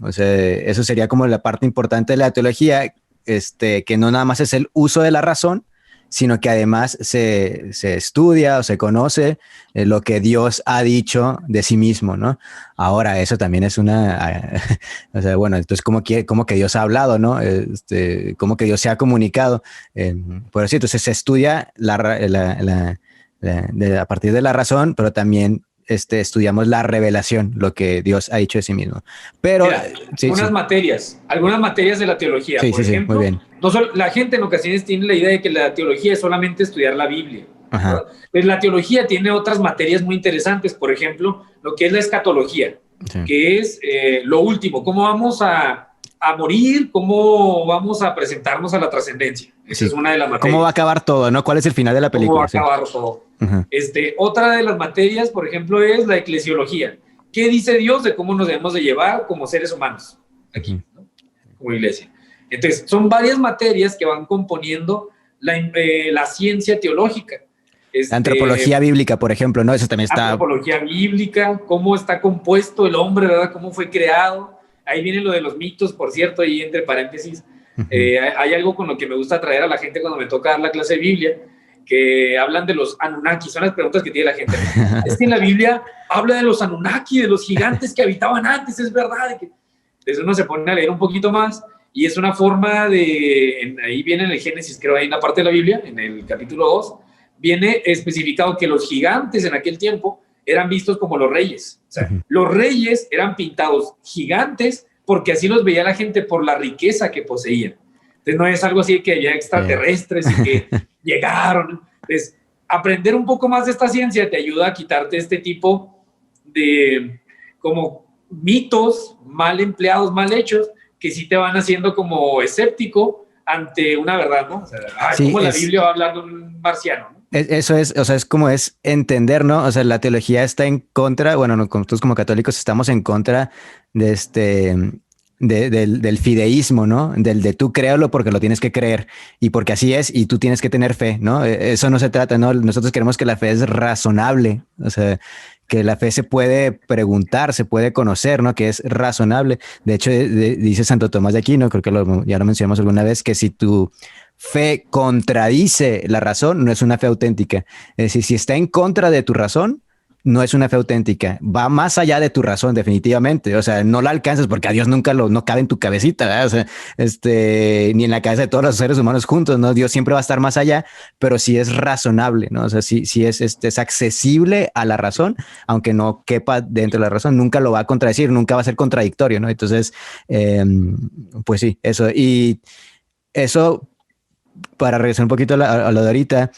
[SPEAKER 2] O sea, eso sería como la parte importante de la teología, que no nada más es el uso de la razón, sino que además se estudia o se conoce lo que Dios ha dicho de sí mismo, ¿no? Ahora, eso también es o sea, bueno, entonces, ¿cómo que Dios ha hablado, no? ¿Cómo que Dios se ha comunicado? Por eso, entonces se estudia a partir de la razón, pero también estudiamos la revelación, lo que Dios ha dicho de sí mismo. Pero
[SPEAKER 3] Mira, algunas materias de la teología,
[SPEAKER 2] sí,
[SPEAKER 3] por
[SPEAKER 2] sí,
[SPEAKER 3] ejemplo,
[SPEAKER 2] muy bien.
[SPEAKER 3] no solo, la gente en ocasiones tiene la idea de que la teología es solamente estudiar la Biblia. Pues la teología tiene otras materias muy interesantes, por ejemplo, lo que es la escatología,
[SPEAKER 2] Sí.
[SPEAKER 3] que es lo último, cómo vamos a morir, cómo vamos a presentarnos a la trascendencia. Esa
[SPEAKER 2] Sí.
[SPEAKER 3] es una de las materias.
[SPEAKER 2] ¿Cómo va a acabar todo, no? ¿Cuál es el final de la película?
[SPEAKER 3] ¿Cómo va a acabar todo? Otra de las materias, por ejemplo, es la eclesiología. ¿Qué dice Dios de cómo nos debemos de llevar como seres humanos aquí, ¿no? Como iglesia? Entonces, son varias materias que van componiendo la ciencia teológica.
[SPEAKER 2] La antropología bíblica, por ejemplo, ¿no? Eso también está...
[SPEAKER 3] Antropología bíblica, cómo está compuesto el hombre, ¿verdad? Cómo fue creado. Ahí viene lo de los mitos, por cierto, ahí entre paréntesis. Hay algo con lo que me gusta atraer a la gente cuando me toca dar la clase de Biblia, que hablan de los Anunnaki, son las preguntas que tiene la gente. Es que en la Biblia habla de los Anunnaki, de los gigantes que habitaban antes, es verdad. Entonces uno se pone a leer un poquito más y es una forma de, ahí viene en el Génesis, creo, ahí en la parte de la Biblia, en el capítulo 2, viene especificado que los gigantes en aquel tiempo eran vistos como los reyes. O sea, los reyes eran pintados gigantes porque así los veía la gente por la riqueza que poseían. Entonces no es algo así que había extraterrestres y que llegaron. Entonces, aprender un poco más de esta ciencia te ayuda a quitarte este tipo de como mitos mal empleados, mal hechos, que sí te van haciendo como escéptico ante una verdad, ¿no? O sea,
[SPEAKER 2] sí,
[SPEAKER 3] ¿cómo la Biblia va a hablar de un marciano, ¿no?
[SPEAKER 2] Eso es, o sea, es como es entender, ¿no? O sea, la teología está en contra, bueno, nosotros como católicos estamos en contra de del fideísmo, ¿no? Del de tú créalo porque lo tienes que creer y porque así es y tú tienes que tener fe, ¿no? Eso no se trata, ¿no? Nosotros queremos que la fe es razonable, o sea, que la fe se puede preguntar, se puede conocer, ¿no? Que es razonable. De hecho, dice Santo Tomás de Aquino, creo que ya lo mencionamos alguna vez, que si tu fe contradice la razón, no es una fe auténtica. Es decir, si está en contra de tu razón, no es una fe auténtica. Va más allá de tu razón, definitivamente. O sea, no la alcanzas porque a Dios nunca no cabe en tu cabecita, ¿verdad? O sea, ni en la cabeza de todos los seres humanos juntos, ¿no? Dios siempre va a estar más allá, pero sí es razonable, ¿no? O sea, sí es accesible a la razón, aunque no quepa dentro de la razón, nunca lo va a contradecir, nunca va a ser contradictorio, ¿no? Entonces, pues sí, eso. Y eso, para regresar un poquito a lo de ahorita,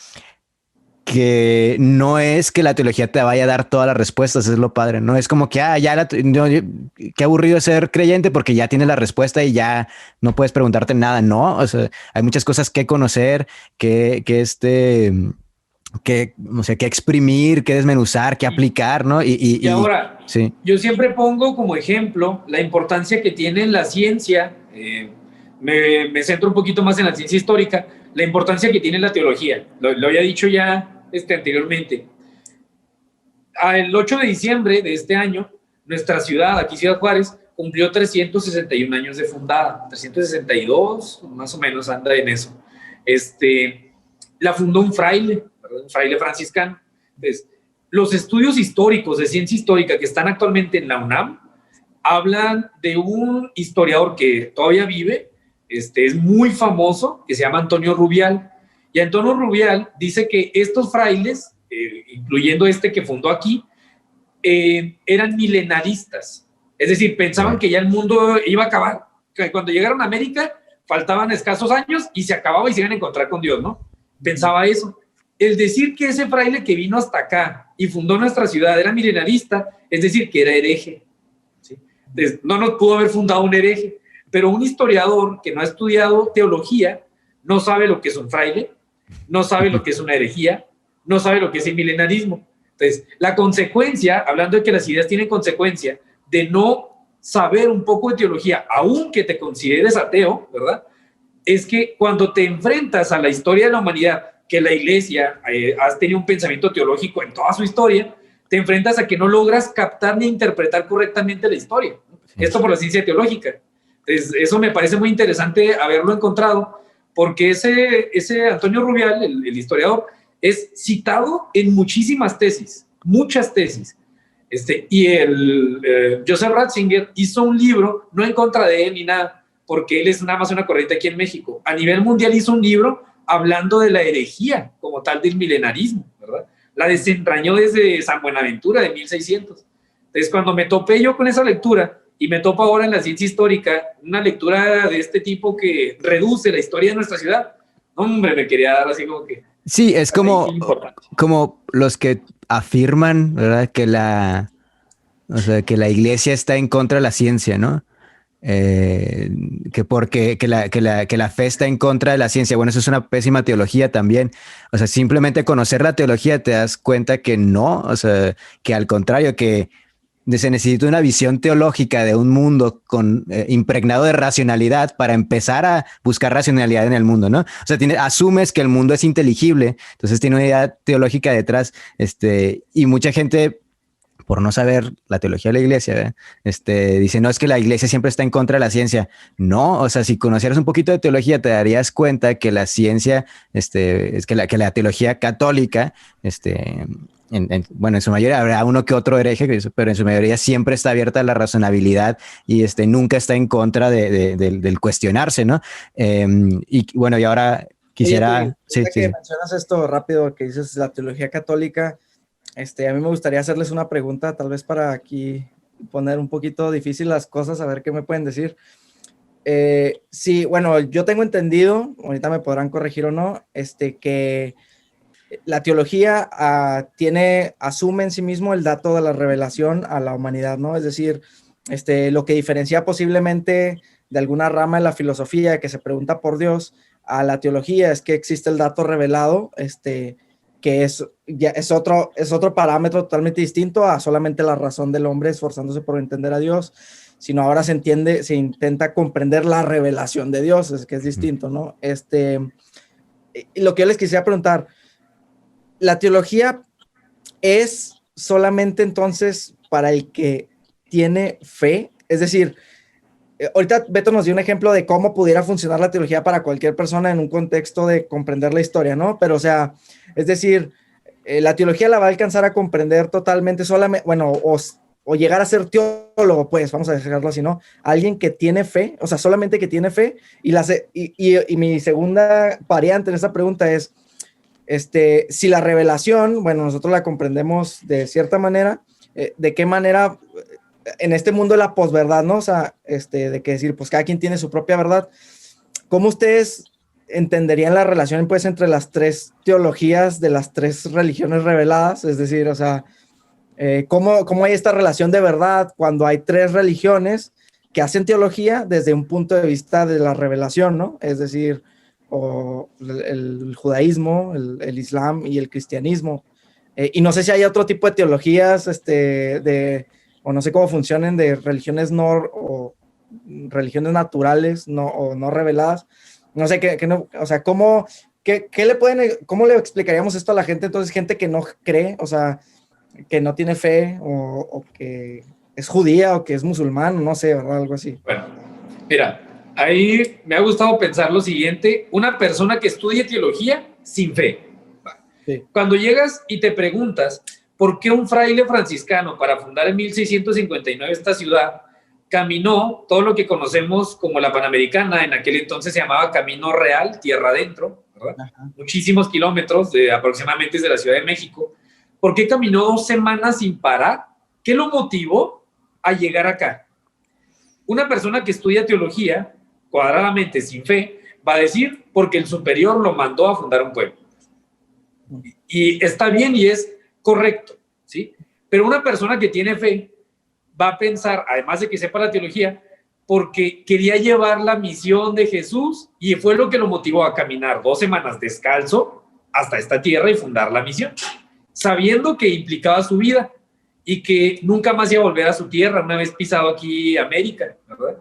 [SPEAKER 2] que no es que la teología te vaya a dar todas las respuestas, es lo padre, no es como que, qué aburrido ser creyente porque ya tienes la respuesta y ya no puedes preguntarte nada, no, o sea, hay muchas cosas que conocer, que exprimir, que desmenuzar, que aplicar, ¿no?
[SPEAKER 3] Y ahora,
[SPEAKER 2] sí.
[SPEAKER 3] Yo siempre pongo como ejemplo la importancia que tiene la ciencia, me centro un poquito más en la ciencia histórica, la importancia que tiene la teología. Lo había dicho ya anteriormente. El 8 de diciembre de este año, nuestra ciudad, aquí Ciudad Juárez, cumplió 361 años de fundada, 362, más o menos anda en eso. La fundó un fraile franciscano. Entonces, los estudios históricos de ciencia histórica que están actualmente en la UNAM hablan de un historiador que todavía vive, es muy famoso, que se llama Antonio Rubial. Y Antonio Rubial dice que estos frailes, incluyendo que fundó aquí, eran milenaristas. Es decir, pensaban que ya el mundo iba a acabar. Que cuando llegaron a América faltaban escasos años y se acababa y se iban a encontrar con Dios, ¿no? Pensaba eso. El decir que ese fraile que vino hasta acá y fundó nuestra ciudad era milenarista, es decir, que era hereje. ¿Sí? Entonces, no nos pudo haber fundado un hereje, pero un historiador que no ha estudiado teología no sabe lo que es un fraile, no sabe lo que es una herejía, no sabe lo que es el milenarismo. Entonces, la consecuencia, hablando de que las ideas tienen consecuencia, de no saber un poco de teología, aunque te consideres ateo, ¿verdad? Es que cuando te enfrentas a la historia de la humanidad, que la iglesia has tenido un pensamiento teológico en toda su historia, te enfrentas a que no logras captar ni interpretar correctamente la historia. Esto por la ciencia teológica. Entonces, eso me parece muy interesante haberlo encontrado, porque ese Antonio Rubial, el historiador, es citado en muchísimas tesis, muchas tesis. Y Joseph Ratzinger hizo un libro, no en contra de él ni nada, porque él es nada más una corriente aquí en México. A nivel mundial hizo un libro hablando de la herejía como tal del milenarismo, ¿verdad? la desentrañó desde San Buenaventura de 1600. Entonces, cuando me topé yo con esa lectura y me topo ahora en la ciencia histórica, una lectura de este tipo que reduce la historia de nuestra ciudad, hombre, me quería dar así como que...
[SPEAKER 2] Sí, es como los que afirman, ¿verdad? O sea, que la iglesia está en contra de la ciencia, ¿no? Que porque que la fe está en contra de la ciencia. Bueno, eso es una pésima teología también. O sea, simplemente conocer la teología te das cuenta que no, o sea, que al contrario, que se necesita una visión teológica de un mundo impregnado de racionalidad para empezar a buscar racionalidad en el mundo, ¿no? O sea, asumes que el mundo es inteligible, entonces tiene una idea teológica detrás, y mucha gente, por no saber la teología de la iglesia, dice, no, es que la iglesia siempre está en contra de la ciencia. No, o sea, si conocieras un poquito de teología, te darías cuenta que la ciencia, es que la teología católica, bueno, en su mayoría habrá uno que otro hereje, pero en su mayoría siempre está abierta a la razonabilidad y nunca está en contra del cuestionarse, ¿no? Y bueno, y ahora quisiera...
[SPEAKER 1] Oye,
[SPEAKER 2] sí,
[SPEAKER 1] que mencionas esto rápido, que dices la teología católica, a mí me gustaría hacerles una pregunta, tal vez para aquí poner un poquito difícil las cosas, a ver qué me pueden decir. Sí, bueno, yo tengo entendido, ahorita me podrán corregir o no, que la teología asume en sí mismo el dato de la revelación a la humanidad, ¿no? Es decir, lo que diferencia posiblemente de alguna rama de la filosofía que se pregunta por Dios a la teología es que existe el dato revelado, que es otro parámetro totalmente distinto a solamente la razón del hombre esforzándose por entender a Dios, sino ahora se intenta comprender la revelación de Dios, es que es distinto, ¿no? Lo que yo les quisiera preguntar, ¿la teología es solamente entonces para el que tiene fe? Es decir, ahorita Beto nos dio un ejemplo de cómo pudiera funcionar la teología para cualquier persona en un contexto de comprender la historia, ¿no? Pero, o sea, es decir, la teología la va a alcanzar a comprender totalmente solamente, bueno, o llegar a ser teólogo, pues, vamos a dejarlo así, ¿no? Alguien que tiene fe, o sea, solamente que tiene fe, y mi segunda variante en esta pregunta es, si la revelación, bueno, nosotros la comprendemos de cierta manera, ¿de qué manera en este mundo de la posverdad, ¿no? O sea, de que decir, pues cada quien tiene su propia verdad. ¿Cómo ustedes entenderían la relación, pues, entre las tres teologías de las tres religiones reveladas? Es decir, o sea, ¿cómo hay esta relación de verdad cuando hay tres religiones que hacen teología desde un punto de vista de la revelación, ¿no? Es decir, o el judaísmo, el islam y el cristianismo. Y no sé si hay otro tipo de teologías, o no sé cómo funcionen, de religiones o religiones naturales o no reveladas. No sé o sea, ¿cómo le explicaríamos esto a la gente? Entonces, gente que no cree, o sea, que no tiene fe, o que es judía, o que es musulmán, no sé, ¿verdad? Algo así.
[SPEAKER 3] Bueno, mira, ahí me ha gustado pensar lo siguiente: una persona que estudie teología sin fe. Sí. Cuando llegas y te preguntas por qué un fraile franciscano, para fundar en 1659 esta ciudad, caminó todo lo que conocemos como la Panamericana, en aquel entonces se llamaba Camino Real, tierra adentro, ¿verdad? Muchísimos kilómetros, aproximadamente desde la Ciudad de México. ¿Por qué caminó 2 semanas sin parar? ¿Qué lo motivó a llegar acá? Una persona que estudia teología, cuadradamente sin fe, va a decir porque el superior lo mandó a fundar un pueblo. Y está bien y es correcto, ¿sí? Pero una persona que tiene fe va a pensar, además de que sepa la teología, porque quería llevar la misión de Jesús y fue lo que lo motivó a caminar 2 semanas descalzo hasta esta tierra y fundar la misión, sabiendo que implicaba su vida y que nunca más iba a volver a su tierra una vez pisado aquí América, ¿verdad?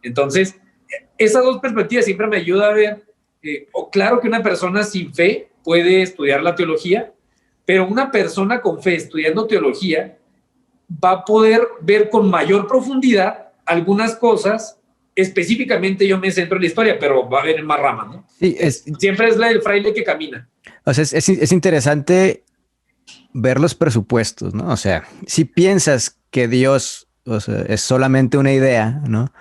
[SPEAKER 3] Entonces, esas dos perspectivas siempre me ayudan a ver, claro que una persona sin fe puede estudiar la teología, pero una persona con fe estudiando teología va a poder ver con mayor profundidad algunas cosas. Específicamente yo me centro en la historia, pero va a haber más ramas, ¿no?
[SPEAKER 2] Sí,
[SPEAKER 3] siempre es la del fraile que camina.
[SPEAKER 2] O sea, es interesante ver los presupuestos, ¿no? O sea, si piensas que Dios, o sea, es solamente una idea, ¿no?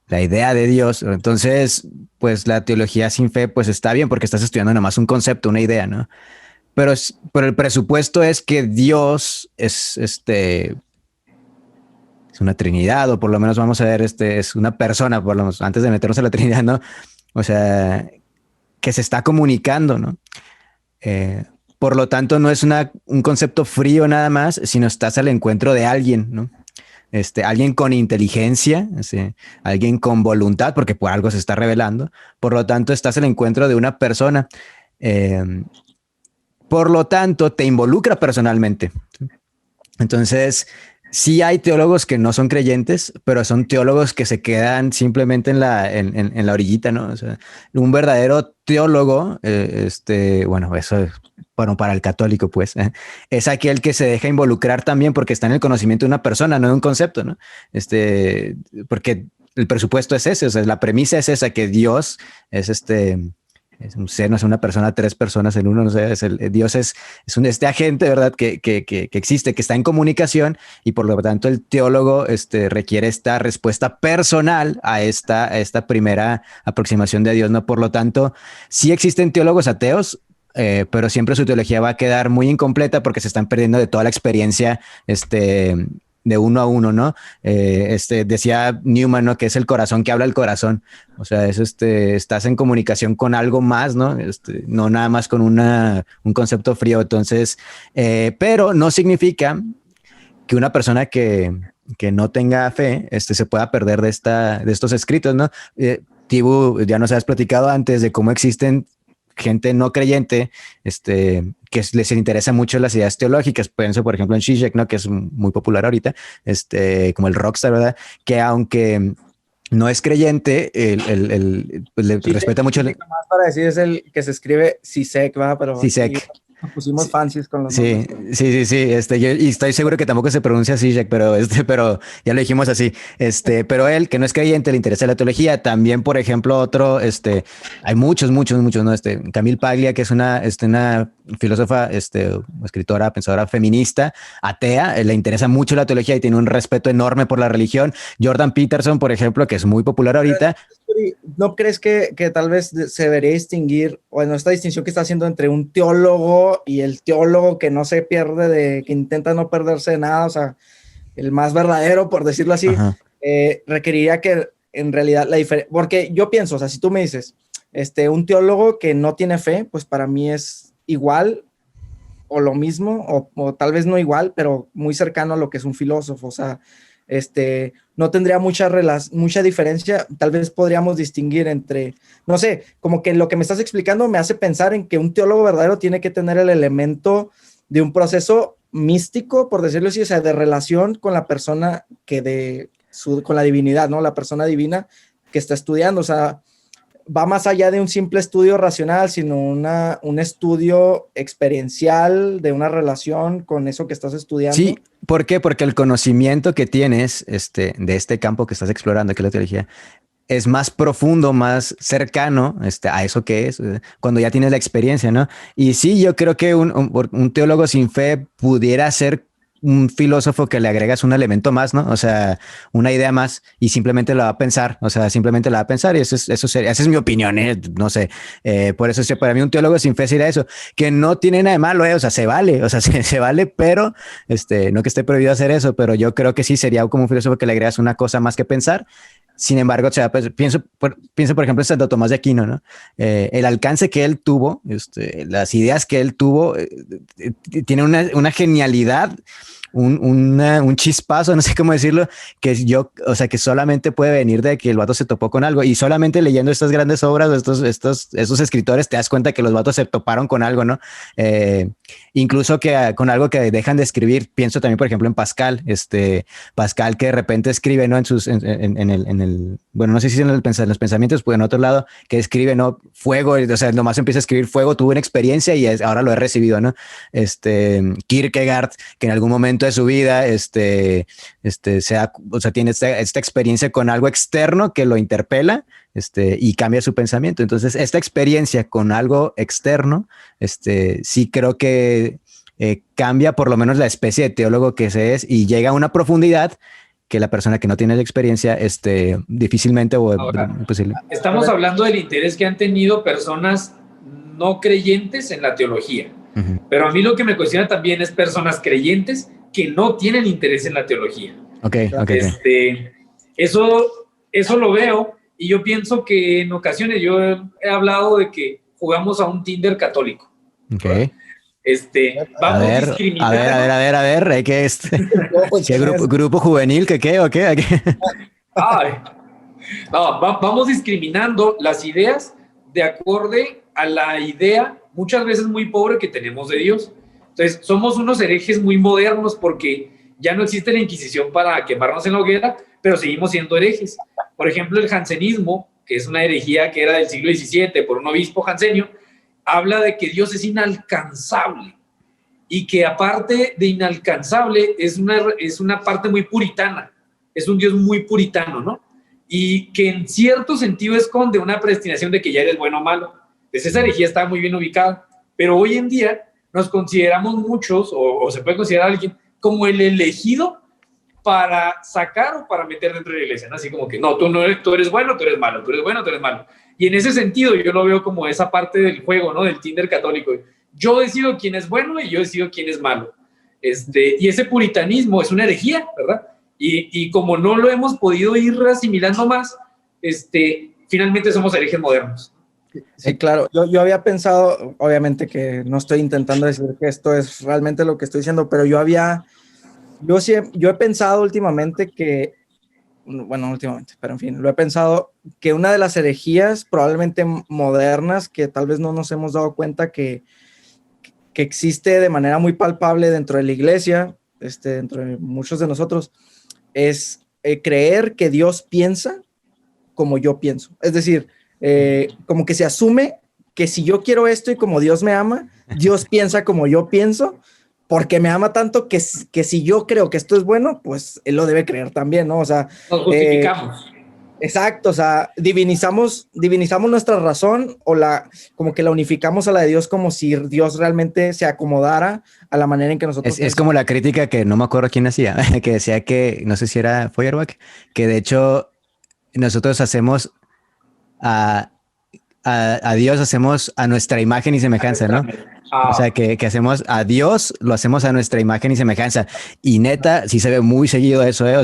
[SPEAKER 2] La idea de Dios, entonces, pues la teología sin fe, pues está bien porque estás estudiando nada más un concepto, una idea, ¿no? pero el presupuesto es que Dios es es una Trinidad, o por lo menos vamos a ver, es una persona, por lo menos antes de meternos a la Trinidad, ¿no? O sea, que se está comunicando, ¿no? Por lo tanto, no es un concepto frío nada más, sino estás al encuentro de alguien, ¿no? Alguien con inteligencia, alguien con voluntad, porque por algo se está revelando. Por lo tanto, estás al encuentro de una persona. Por lo tanto, te involucra personalmente. Entonces, sí hay teólogos que no son creyentes, pero son teólogos que se quedan simplemente en la orillita, ¿no? O sea, un verdadero teólogo, bueno, eso es, bueno, para el católico, pues, es aquel que se deja involucrar también porque está en el conocimiento de una persona, no de un concepto, ¿no? Porque el presupuesto es ese, o sea, la premisa es esa, que Dios es un ser, no es una persona, tres personas en uno, no sé, Dios es este agente, ¿verdad? Que existe, que está en comunicación, y por lo tanto el teólogo requiere esta respuesta personal a esta primera aproximación de Dios, ¿no? Por lo tanto, sí existen teólogos ateos, pero siempre su teología va a quedar muy incompleta porque se están perdiendo de toda la experiencia, de uno a uno, ¿no? Decía Newman, ¿no? Que es el corazón que habla el corazón. O sea, estás en comunicación con algo más, ¿no? No nada más con un concepto frío. Entonces, pero no significa que una persona que no tenga fe, se pueda perder de estos escritos, ¿no? Tibu, ya nos has platicado antes de cómo existen gente no creyente, que les interesa mucho las ideas teológicas. Pienso, por ejemplo, en Zizek, ¿no? Que es muy popular ahorita, como el rockstar, ¿verdad? Que aunque no es creyente, pues le respeta mucho.
[SPEAKER 1] Más para decir, es el que se escribe Zizek, ¿va? Pero
[SPEAKER 2] Zizek.
[SPEAKER 1] Nos pusimos fancies con los
[SPEAKER 2] nombres. Sí. Y estoy seguro que tampoco se pronuncia Zizek, pero ya lo dijimos así. Pero él, que no es creyente, le interesa la teología. También, por ejemplo, otro, hay muchos, ¿no? Camille Paglia, que es una filósofa, escritora, pensadora feminista, atea, le interesa mucho la teología y tiene un respeto enorme por la religión. Jordan Peterson, por ejemplo, que es muy popular ahorita.
[SPEAKER 1] ¿No crees que tal vez se debería distinguir, bueno, esta distinción que está haciendo entre un teólogo y el teólogo que no se pierde, que intenta no perderse de nada, o sea, el más verdadero, por decirlo así, requeriría que en realidad la diferencia, porque yo pienso, o sea, si tú me dices, un teólogo que no tiene fe, pues para mí es igual o lo mismo, o tal vez no igual, pero muy cercano a lo que es un filósofo, o sea, no tendría mucha diferencia. Tal vez podríamos distinguir entre, no sé, como que lo que me estás explicando me hace pensar en que un teólogo verdadero tiene que tener el elemento de un proceso místico, por decirlo así, o sea, de relación con la persona con la divinidad, ¿no? La persona divina que está estudiando, o sea, va más allá de un simple estudio racional, sino un estudio experiencial de una relación con eso que estás estudiando.
[SPEAKER 2] Sí, ¿por qué? Porque el conocimiento que tienes de este campo que estás explorando, que es la teología, es más profundo, más cercano a eso que es, cuando ya tienes la experiencia, ¿no? Y sí, yo creo que un teólogo sin fe pudiera ser un filósofo que le agregas un elemento más, ¿no? O sea, una idea más, y simplemente la va a pensar, y esa es mi opinión, no sé, por eso para mí un teólogo sin fe sería eso, que no tiene nada de malo, o sea, se vale, se vale, pero no que esté prohibido hacer eso, pero yo creo que sí sería como un filósofo que le agregas una cosa más que pensar. Sin embargo, o sea, pues, pienso, por ejemplo, en Santo Tomás de Aquino, ¿no? El alcance que él tuvo, las ideas que él tuvo, tiene una genialidad, un chispazo, no sé cómo decirlo, o sea, que solamente puede venir de que el vato se topó con algo, y solamente leyendo estas grandes obras, estos escritores, te das cuenta que los vatos se toparon con algo, ¿no? Incluso con algo que dejan de escribir. Pienso también, por ejemplo, en Pascal, Pascal, que de repente escribe, ¿no? Bueno, no sé si en los pensamientos, pues en otro lado, que escribe, ¿no? Fuego, o sea, nomás empieza a escribir fuego, tuve una experiencia y ahora lo he recibido, ¿no? Kierkegaard, que en algún momento de su vida, tiene esta experiencia con algo externo que lo interpela, y cambia su pensamiento. Entonces, esta experiencia con algo externo, sí creo que cambia por lo menos la especie de teólogo que se es, y llega a una profundidad que la persona que no tiene la experiencia, difícilmente o imposible.
[SPEAKER 3] Estamos hablando del interés que han tenido personas no creyentes en la teología. Pero a mí lo que me cuestiona también es personas creyentes que no tienen interés en la teología.
[SPEAKER 2] Okay.
[SPEAKER 3] Eso lo veo y yo pienso que en ocasiones yo he hablado de que jugamos a un Tinder católico.
[SPEAKER 2] Okay.
[SPEAKER 3] Vamos
[SPEAKER 2] a
[SPEAKER 3] discriminando.
[SPEAKER 2] ver, hay que ¿qué grupo juvenil? ¿Qué? ¿O qué?
[SPEAKER 3] Ay, no, vamos discriminando las ideas de acorde a la idea, muchas veces muy pobre, que tenemos de Dios. Entonces, somos unos herejes muy modernos porque ya no existe la Inquisición para quemarnos en la hoguera, pero seguimos siendo herejes. Por ejemplo, el jansenismo, que es una herejía que era del siglo XVII por un obispo jansenio, habla de que Dios es inalcanzable y que aparte de inalcanzable es una parte muy puritana, es un Dios muy puritano, ¿no? Y que en cierto sentido esconde una predestinación de que ya eres bueno o malo. Entonces esa herejía está muy bien ubicada, pero hoy en día nos consideramos muchos, o se puede considerar a alguien, como el elegido para sacar o para meter dentro de la iglesia, ¿no? Así como que no, tú eres bueno, tú eres malo, tú eres bueno, tú eres malo. Y en ese sentido yo lo veo como esa parte del juego, ¿no? Del Tinder católico. Yo decido quién es bueno y yo decido quién es malo. Y ese puritanismo es una herejía, ¿verdad? Y como no lo hemos podido ir asimilando más, finalmente somos herejes modernos.
[SPEAKER 1] Sí, claro. Yo había pensado, obviamente que no estoy intentando decir que esto es realmente lo que estoy diciendo, pero yo he pensado últimamente que, bueno, últimamente, pero en fin, lo he pensado que una de las herejías probablemente modernas que tal vez no nos hemos dado cuenta que existe de manera muy palpable dentro de la iglesia, dentro de muchos de nosotros, es creer que Dios piensa como yo pienso. Es decir, como que se asume que si yo quiero esto y como Dios me ama, Dios piensa como yo pienso, porque me ama tanto que si yo creo que esto es bueno, pues Él lo debe creer también, ¿no? O sea,
[SPEAKER 3] nos justificamos.
[SPEAKER 1] Exacto, o sea, divinizamos nuestra razón como que la unificamos a la de Dios como si Dios realmente se acomodara a la manera en que nosotros...
[SPEAKER 2] Es como la crítica que no me acuerdo quién hacía, que decía que, no sé si era Feuerbach, que de hecho nosotros hacemos a Dios, hacemos a nuestra imagen y semejanza, ¿no? O sea, que hacemos a Dios, lo hacemos a nuestra imagen y semejanza. Y neta, sí se ve muy seguido eso, ¿eh?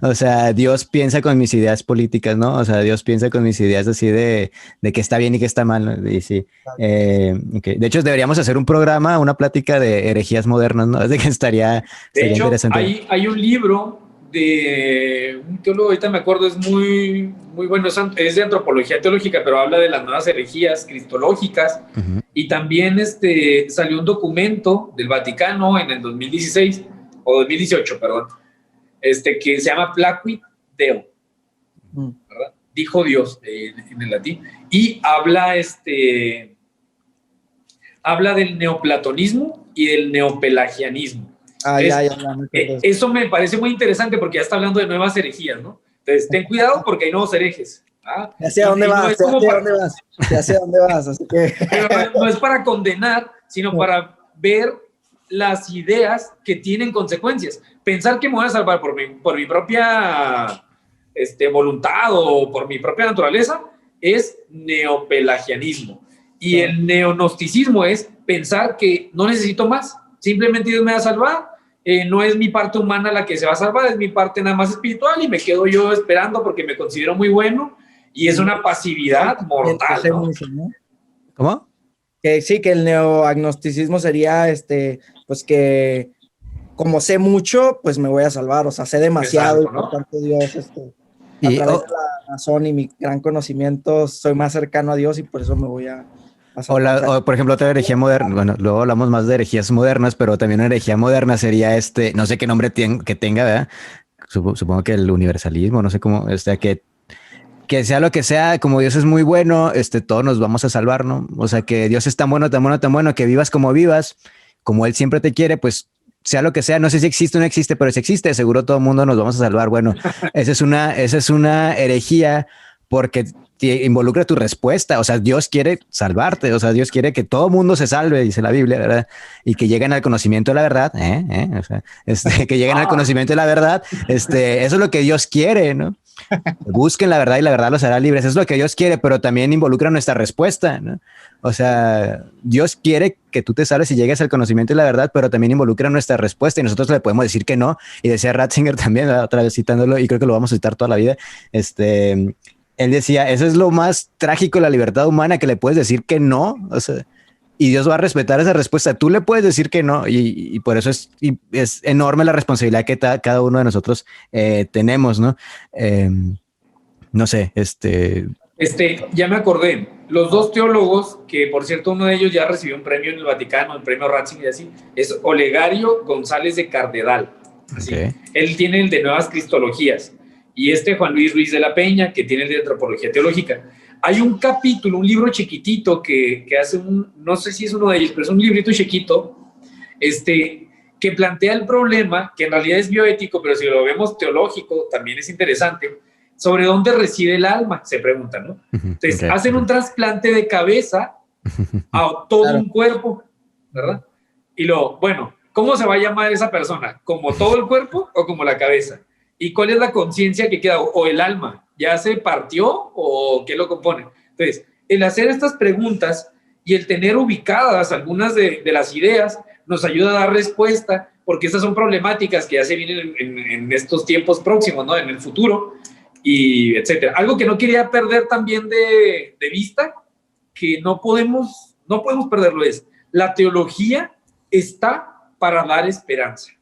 [SPEAKER 2] O sea, Dios piensa con mis ideas políticas, ¿no? O sea, Dios piensa con mis ideas así de que está bien y que está mal, ¿no? Y sí. Okay. De hecho, deberíamos hacer un programa, una plática de herejías modernas, ¿no? De que estaría
[SPEAKER 3] hecho,
[SPEAKER 2] interesante.
[SPEAKER 3] Hay un libro de un teólogo, ahorita me acuerdo, es muy bueno, es de antropología teológica, pero habla de las nuevas herejías cristológicas. Y también salió un documento del Vaticano en el 2016, o 2018, perdón, que se llama Placuit Deo, ¿verdad? Dijo Dios en el latín, y habla del neoplatonismo y del neopelagianismo. Eso me parece muy interesante porque ya está hablando de nuevas herejías, ¿no? Entonces, ten cuidado porque hay nuevos herejes.
[SPEAKER 1] ¿Hacia dónde vas? ¿Hacia dónde vas? Así que...
[SPEAKER 3] Pero no es para condenar, sino para ver las ideas que tienen consecuencias. Pensar que me voy a salvar por mi propia voluntad o por mi propia naturaleza es neopelagianismo. Y el neognosticismo es pensar que no necesito más, simplemente Dios me va a salvar. No es mi parte humana la que se va a salvar, es mi parte nada más espiritual y me quedo yo esperando porque me considero muy bueno. Y es una pasividad mortal, ¿no?
[SPEAKER 2] ¿Cómo?
[SPEAKER 1] Que sí, que el neoagnosticismo sería, pues que como sé mucho, pues me voy a salvar, o sea, sé demasiado. Exacto, ¿no? Y por tanto Dios, a través de la razón y mi gran conocimiento, soy más cercano a Dios y por eso me voy a salvar.
[SPEAKER 2] O por ejemplo, otra herejía moderna, bueno, luego hablamos más de herejías modernas, pero también una herejía moderna sería no sé qué nombre que tenga, ¿verdad? Supongo que el universalismo, no sé cómo, que sea lo que sea, como Dios es muy bueno, todos nos vamos a salvar, ¿no? O sea, que Dios es tan bueno, tan bueno, tan bueno, que vivas, como Él siempre te quiere, pues sea lo que sea, no sé si existe o no existe, pero si existe, seguro todo el mundo nos vamos a salvar. Bueno, esa es una herejía porque te involucra tu respuesta, o sea, Dios quiere salvarte, o sea, Dios quiere que todo el mundo se salve, dice la Biblia, ¿verdad? Y que lleguen al conocimiento de la verdad, o sea, que lleguen al conocimiento de la verdad, eso es lo que Dios quiere, ¿no? Busquen la verdad y la verdad los hará libres. Es lo que Dios quiere, pero también involucra nuestra respuesta, ¿no? O sea, Dios quiere que tú te salves y llegues al conocimiento y la verdad, pero también involucra nuestra respuesta y nosotros le podemos decir que no. Y decía Ratzinger también, otra vez citándolo, y creo que lo vamos a citar toda la vida, él decía, eso es lo más trágico de la libertad humana, que le puedes decir que no, o sea, y Dios va a respetar esa respuesta. Tú le puedes decir que no, y por eso es enorme la responsabilidad que cada uno de nosotros tenemos, ¿no? No sé,
[SPEAKER 3] Ya me acordé, los dos teólogos, que por cierto uno de ellos ya recibió un premio en el Vaticano, el premio Ratzinger y así, es Olegario González de Cardedal. Así.
[SPEAKER 2] Okay.
[SPEAKER 3] Él tiene el de Nuevas Cristologías, y Juan Luis Ruiz de la Peña, que tiene el de Antropología Teológica. Hay un capítulo, un libro chiquitito que hace no sé si es uno de ellos, pero es un librito chiquito, que plantea el problema, que en realidad es bioético, pero si lo vemos teológico, también es interesante, sobre dónde reside el alma, se preguntan, ¿no? Entonces, hacen un trasplante de cabeza a todo un cuerpo, ¿verdad? Y bueno, ¿cómo se va a llamar esa persona? ¿Como todo el cuerpo o como la cabeza? ¿Y cuál es la conciencia que queda? ¿O el alma? ¿Ya se partió o qué lo compone? Entonces, el hacer estas preguntas y el tener ubicadas algunas de las ideas nos ayuda a dar respuesta, porque estas son problemáticas que ya se vienen en estos tiempos próximos, ¿no? En el futuro, y etcétera. Algo que no quería perder también de vista, que no podemos perderlo, es la teología está para dar esperanza.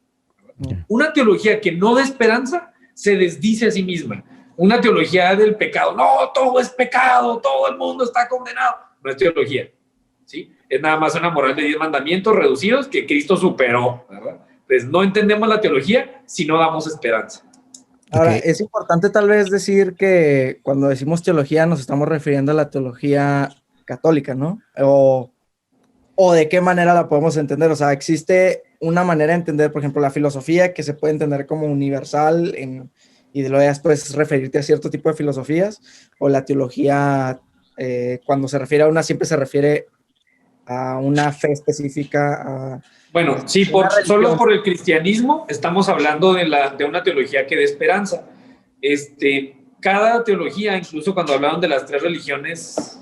[SPEAKER 3] Una teología que no da esperanza se desdice a sí misma. Una teología del pecado, no, todo es pecado, todo el mundo está condenado, no es teología, ¿sí? Es nada más una moral de 10 mandamientos reducidos que Cristo superó, ¿verdad? Entonces no entendemos la teología si no damos esperanza.
[SPEAKER 1] Ahora, es importante tal vez decir que cuando decimos teología nos estamos refiriendo a la teología católica, ¿no? O de qué manera la podemos entender. O sea, existe una manera de entender, por ejemplo, la filosofía que se puede entender como universal y de luego después referirte a cierto tipo de filosofías, o la teología, cuando se refiere a una, siempre se refiere a una fe específica.
[SPEAKER 3] Bueno, sí, solo por el cristianismo estamos hablando de una teología que dé esperanza. Cada teología, incluso cuando hablaban de las 3 religiones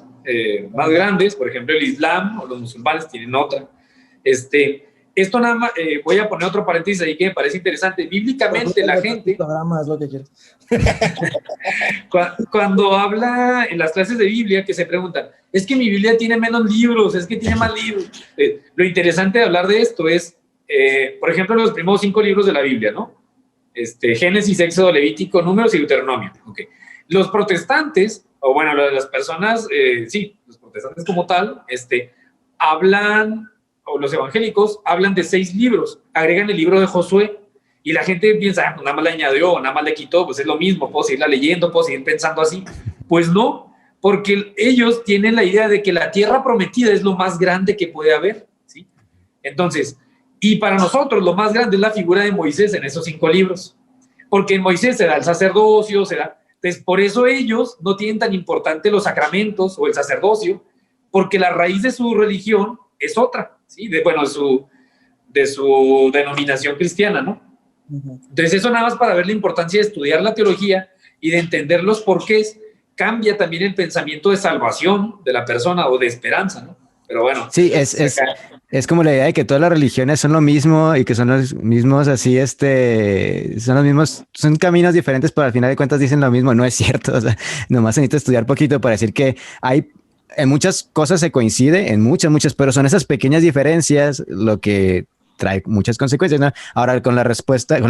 [SPEAKER 3] más grandes, por ejemplo el Islam o los musulmanes tienen otra. Esto nada más, voy a poner otro paréntesis ahí que me parece interesante. Bíblicamente la gente...
[SPEAKER 1] Es lo que quieres.
[SPEAKER 3] Cuando habla en las clases de Biblia, que se preguntan, es que mi Biblia tiene menos libros, es que tiene más libros. Lo interesante de hablar de esto es, por ejemplo, los primeros 5 libros de la Biblia, ¿no? Génesis, Éxodo, Levítico, Números y Deuteronomio. Okay. Los protestantes, o bueno, las personas, sí, los protestantes como tal, hablan, o los evangélicos hablan de 6 libros, agregan el libro de Josué, y la gente piensa, pues nada más le añadió, nada más le quitó, pues es lo mismo, puedo seguirla leyendo, puedo seguir pensando así. Pues no, porque ellos tienen la idea de que la tierra prometida es lo más grande que puede haber, ¿sí? Entonces, y para nosotros lo más grande es la figura de Moisés en esos 5 libros, porque en Moisés se da el sacerdocio, entonces por eso ellos no tienen tan importante los sacramentos o el sacerdocio, porque la raíz de su religión es otra, ¿sí? De su denominación cristiana, ¿no? Entonces eso nada más para ver la importancia de estudiar la teología y de entender los porqués, cambia también el pensamiento de salvación de la persona o de esperanza, ¿no? Pero bueno.
[SPEAKER 2] Sí, es como la idea de que todas las religiones son lo mismo y que son los mismos así, son los mismos, son caminos diferentes, pero al final de cuentas dicen lo mismo. No es cierto, o sea, nomás se necesita estudiar poquito para decir que en muchas cosas se coincide, en muchas, pero son esas pequeñas diferencias lo que trae muchas consecuencias, ¿no? Ahora, con la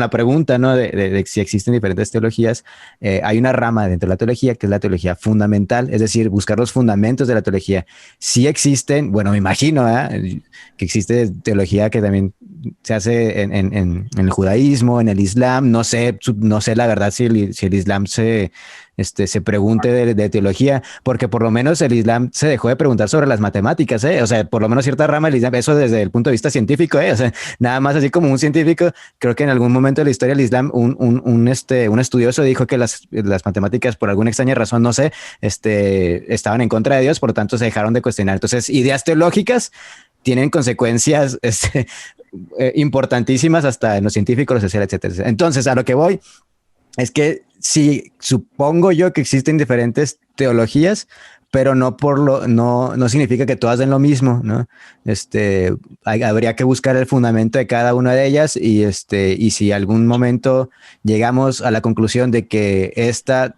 [SPEAKER 2] pregunta, ¿no? De si existen diferentes teologías, hay una rama dentro de la teología que es la teología fundamental, es decir, buscar los fundamentos de la teología. Sí existen, bueno, me imagino, que existe teología que también se hace en el judaísmo, en el islam, no sé la verdad si el islam se pregunte de teología, porque por lo menos el Islam se dejó de preguntar sobre las matemáticas, o sea, por lo menos cierta rama del Islam, eso desde el punto de vista científico, o sea, nada más así como un científico, creo que en algún momento de la historia del Islam, un estudioso dijo que las matemáticas, por alguna extraña razón, no sé, estaban en contra de Dios, por lo tanto se dejaron de cuestionar. Entonces, ideas teológicas tienen consecuencias importantísimas hasta en los científicos, los sociales, etcétera. Entonces, a lo que voy Es que sí, supongo yo que existen diferentes teologías, pero no significa que todas den lo mismo, ¿no? Habría que buscar el fundamento de cada una de ellas y si algún momento llegamos a la conclusión de que esta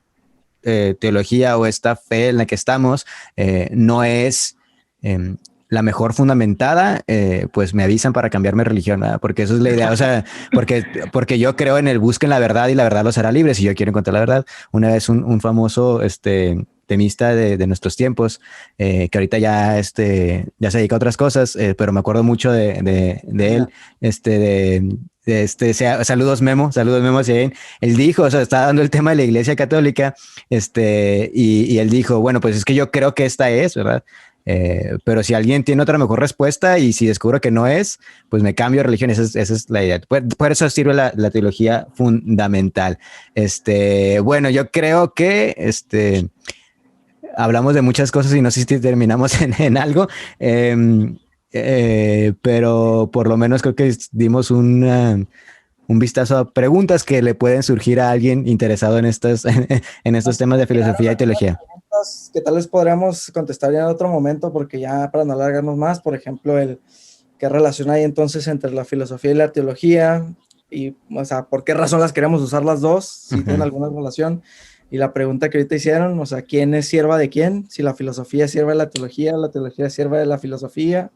[SPEAKER 2] teología o esta fe en la que estamos no es la mejor fundamentada, pues me avisan para cambiarme de religión, ¿verdad? Porque eso es la idea, o sea, porque yo creo en el busquen la verdad y la verdad los hará libres y yo quiero encontrar la verdad. Una vez un famoso temista de nuestros tiempos, que ahorita ya se dedica a otras cosas, pero me acuerdo mucho de él, saludos Memo hacia él. Él dijo, o sea, estaba dando el tema de la Iglesia Católica, y él dijo, bueno, pues es que yo creo que esta es, ¿verdad? Pero si alguien tiene otra mejor respuesta y si descubro que no es, pues me cambio de religión. Esa es la idea. Por eso sirve la teología fundamental. Bueno, yo creo que hablamos de muchas cosas y no sé si terminamos en algo, pero por lo menos creo que dimos un vistazo a preguntas que le pueden surgir a alguien interesado en estos temas de filosofía y teología.
[SPEAKER 1] Que tal vez podríamos contestar ya en otro momento, porque ya para no alargarnos más, por ejemplo, ¿qué relación hay entonces entre la filosofía y la teología? Y, o sea, ¿por qué razón las queremos usar las dos? Si tienen alguna relación. Y la pregunta que ahorita hicieron, o sea, ¿quién es sierva de quién? Si la filosofía sirve de la teología es sierva de la filosofía.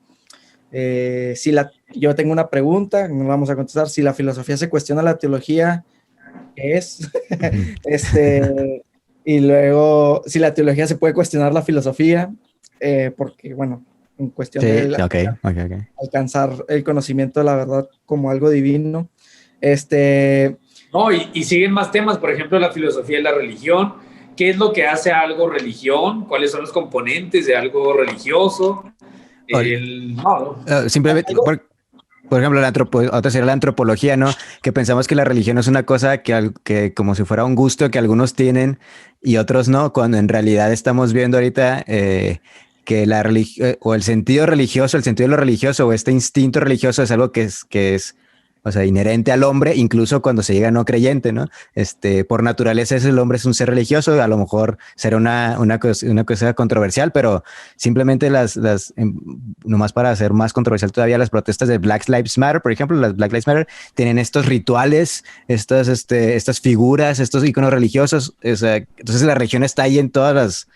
[SPEAKER 1] Yo tengo una pregunta, no vamos a contestar. Si la filosofía se cuestiona la teología, ¿qué es? Y luego, si la teología se puede cuestionar la filosofía, porque, bueno, en cuestión de alcanzar el conocimiento de la verdad como algo divino.
[SPEAKER 3] No, y siguen más temas, por ejemplo, la filosofía y la religión. ¿Qué es lo que hace a algo religión? ¿Cuáles son los componentes de algo religioso?
[SPEAKER 2] Simplemente, por ejemplo, otra sería la antropología, ¿no? Que pensamos que la religión es una cosa que como si fuera un gusto que algunos tienen y otros no, cuando en realidad estamos viendo ahorita que la religión o el sentido religioso, el sentido de lo religioso o este instinto religioso es algo que es o sea, inherente al hombre, incluso cuando se llega no creyente, ¿no? Por naturaleza el hombre es un ser religioso, a lo mejor será una cosa controversial, pero simplemente nomás para hacer más controversial todavía, las protestas de Black Lives Matter, por ejemplo, las Black Lives Matter tienen estos rituales, estas figuras, estos iconos religiosos, entonces la religión está ahí en todas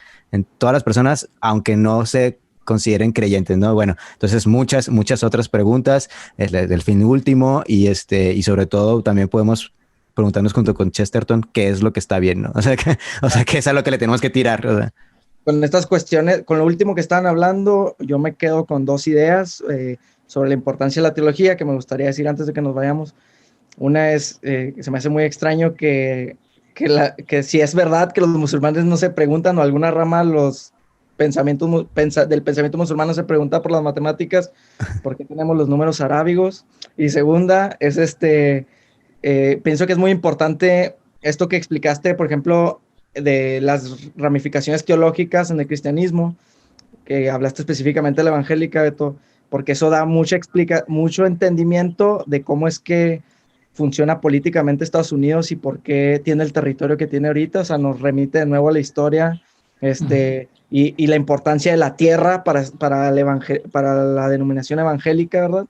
[SPEAKER 2] las personas, aunque no se consideren creyentes, ¿no? Bueno, entonces muchas otras preguntas del fin último y sobre todo también podemos preguntarnos junto con Chesterton qué es lo que está bien, ¿no? O sea, qué es a lo que le tenemos que tirar, o sea.
[SPEAKER 1] Con estas cuestiones, con lo último que estaban hablando, yo me quedo con dos ideas sobre la importancia de la teología que me gustaría decir antes de que nos vayamos. Una es, se me hace muy extraño que si es verdad que los musulmanes no se preguntan o alguna rama del pensamiento musulmán no se pregunta por las matemáticas, ¿por qué tenemos los números arábigos? Y segunda es pienso que es muy importante esto que explicaste, por ejemplo, de las ramificaciones teológicas en el cristianismo, que hablaste específicamente de la evangélica, Beto, porque eso da mucho entendimiento de cómo es que funciona políticamente Estados Unidos y por qué tiene el territorio que tiene ahorita. O sea, nos remite de nuevo a la historia, y la importancia de la tierra para la denominación evangélica, ¿verdad?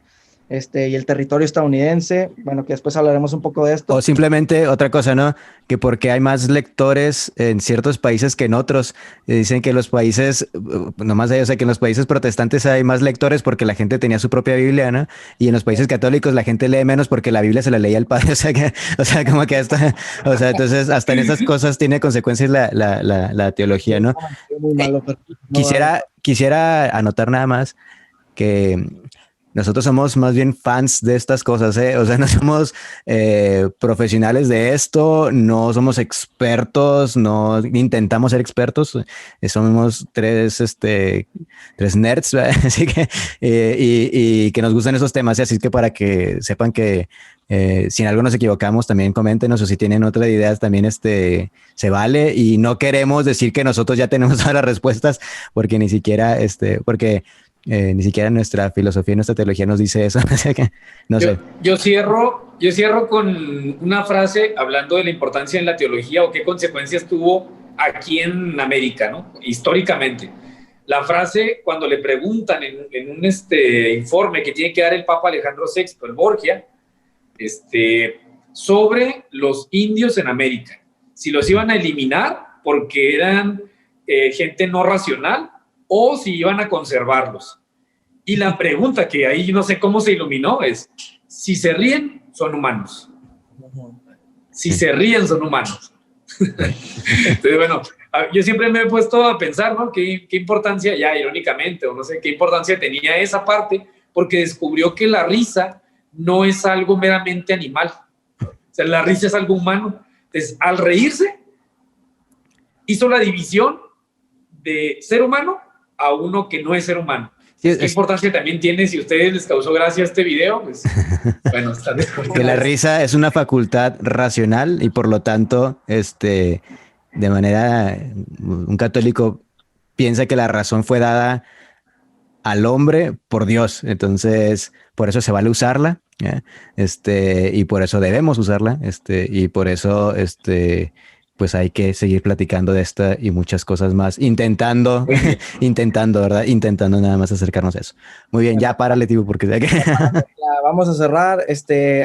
[SPEAKER 1] Y el territorio estadounidense, bueno, que después hablaremos un poco de esto.
[SPEAKER 2] O simplemente otra cosa, ¿no? Que porque hay más lectores en ciertos países que en otros. Dicen que los países, nomás hay, o sea, que en los países protestantes hay más lectores porque la gente tenía su propia Biblia, ¿no? Y en los países católicos la gente lee menos porque la Biblia se la leía el padre. O sea, como que hasta, o sea, entonces hasta en esas cosas tiene consecuencias la teología, ¿no?
[SPEAKER 1] Muy malo, pero
[SPEAKER 2] Quisiera anotar nada más que nosotros somos más bien fans de estas cosas, ¿eh? O sea, no somos profesionales de esto, no somos expertos, no intentamos ser expertos, somos tres nerds, ¿verdad? Así que, y que nos gustan esos temas, así que para que sepan que si en algo nos equivocamos, también coméntenos, o si tienen otras ideas, también se vale, y no queremos decir que nosotros ya tenemos todas las respuestas, porque ni siquiera, porque Ni siquiera nuestra filosofía y nuestra teología nos dice eso. No sé.
[SPEAKER 3] Yo cierro con una frase hablando de la importancia en la teología o qué consecuencias tuvo aquí en América, ¿no? Históricamente. La frase, cuando le preguntan en un informe que tiene que dar el Papa Alejandro VI, el Borgia, sobre los indios en América, si los iban a eliminar porque eran gente no racional o si iban a conservarlos. Y la pregunta que ahí no sé cómo se iluminó es, si se ríen, son humanos. Si se ríen, son humanos. Entonces, bueno, yo siempre me he puesto a pensar, ¿no? ¿Qué importancia, ya irónicamente, o no sé, qué importancia tenía esa parte? Porque descubrió que la risa no es algo meramente animal. O sea, la risa es algo humano. Entonces, al reírse, hizo la división de ser humano a uno que no es ser humano. Sí, ¿qué importancia también tiene si a ustedes les causó gracia este video? Pues, bueno, está
[SPEAKER 2] que la risa es una facultad racional y por lo tanto, de manera, un católico piensa que la razón fue dada al hombre por Dios, entonces por eso se vale usarla, y por eso debemos usarla, y por eso, pues hay que seguir platicando de esta y muchas cosas más, intentando, ¿verdad? Intentando nada más acercarnos a eso. Muy bien, ya párale, tío, porque
[SPEAKER 1] vamos a cerrar.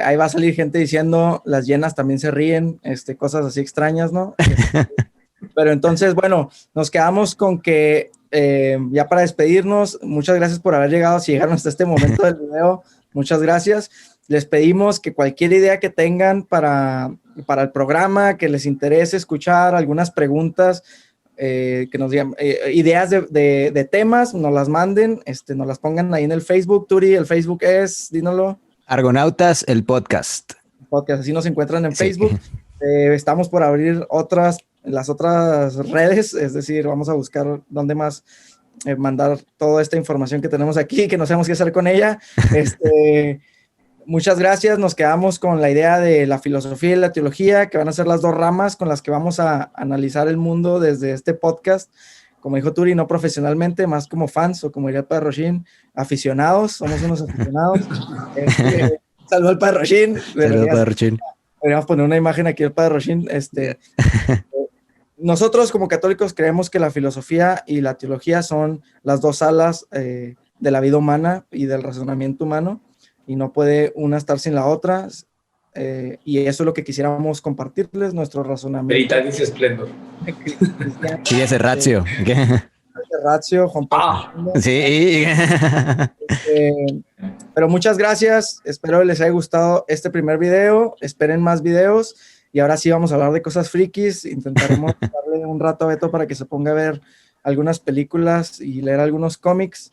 [SPEAKER 1] Ahí va a salir gente diciendo las llenas también se ríen, cosas así extrañas, ¿no? Pero entonces, bueno, nos quedamos con que ya para despedirnos, muchas gracias por haber llegado, si llegaron hasta este momento del video, muchas gracias. Les pedimos que cualquier idea que tengan para el programa, que les interese escuchar, algunas preguntas, que nos digan, ideas de temas, nos las manden, nos las pongan ahí en el Facebook. Turi, el Facebook es, dínoslo.
[SPEAKER 2] Argonautas, el podcast.
[SPEAKER 1] Así nos encuentran en Facebook. Estamos por abrir las otras redes, es decir, vamos a buscar dónde más mandar toda esta información que tenemos aquí, que no sabemos qué hacer con ella. Muchas gracias, nos quedamos con la idea de la filosofía y la teología, que van a ser las dos ramas con las que vamos a analizar el mundo desde este podcast. Como dijo Turi, no profesionalmente, más como fans, o como diría el Padre Roshin, aficionados, somos unos aficionados. Saludos al Padre Roshin.
[SPEAKER 2] Saludos, Padre Roshin.
[SPEAKER 1] Deberíamos poner una imagen aquí del Padre Roshin. Nosotros como católicos creemos que la filosofía y la teología son las dos alas de la vida humana y del razonamiento humano, y no puede una estar sin la otra, y eso es lo que quisiéramos compartirles, nuestro razonamiento.
[SPEAKER 3] Veritatis Splendor.
[SPEAKER 2] Sí, ese ratio.
[SPEAKER 1] Ese ratio, Juan Pablo.
[SPEAKER 2] Sí.
[SPEAKER 1] Pero muchas gracias, espero les haya gustado este primer video, esperen más videos, y ahora sí vamos a hablar de cosas frikis. Intentaremos darle un rato a Beto para que se ponga a ver algunas películas y leer algunos cómics.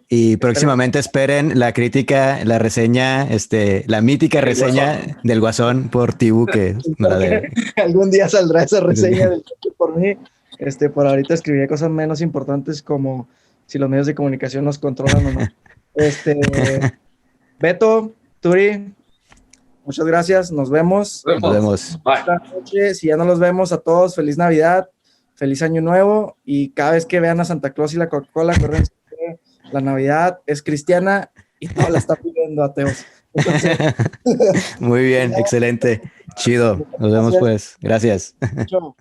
[SPEAKER 2] Y próximamente esperen la crítica, la reseña, la mítica reseña del Guasón por Tibu, que
[SPEAKER 1] algún día saldrá esa reseña del por mí. Por ahorita escribiré cosas menos importantes, como si los medios de comunicación nos controlan o no. Beto, Turi, muchas gracias, nos vemos.
[SPEAKER 2] Nos vemos.
[SPEAKER 1] Buenas noches. Si ya no los vemos a todos, feliz Navidad, feliz Año Nuevo, y cada vez que vean a Santa Claus y la Coca-Cola, acuérdense que la Navidad es cristiana y no la están viviendo ateos. Entonces,
[SPEAKER 2] muy bien, excelente, chido. Nos vemos pues. Gracias.
[SPEAKER 1] Chao.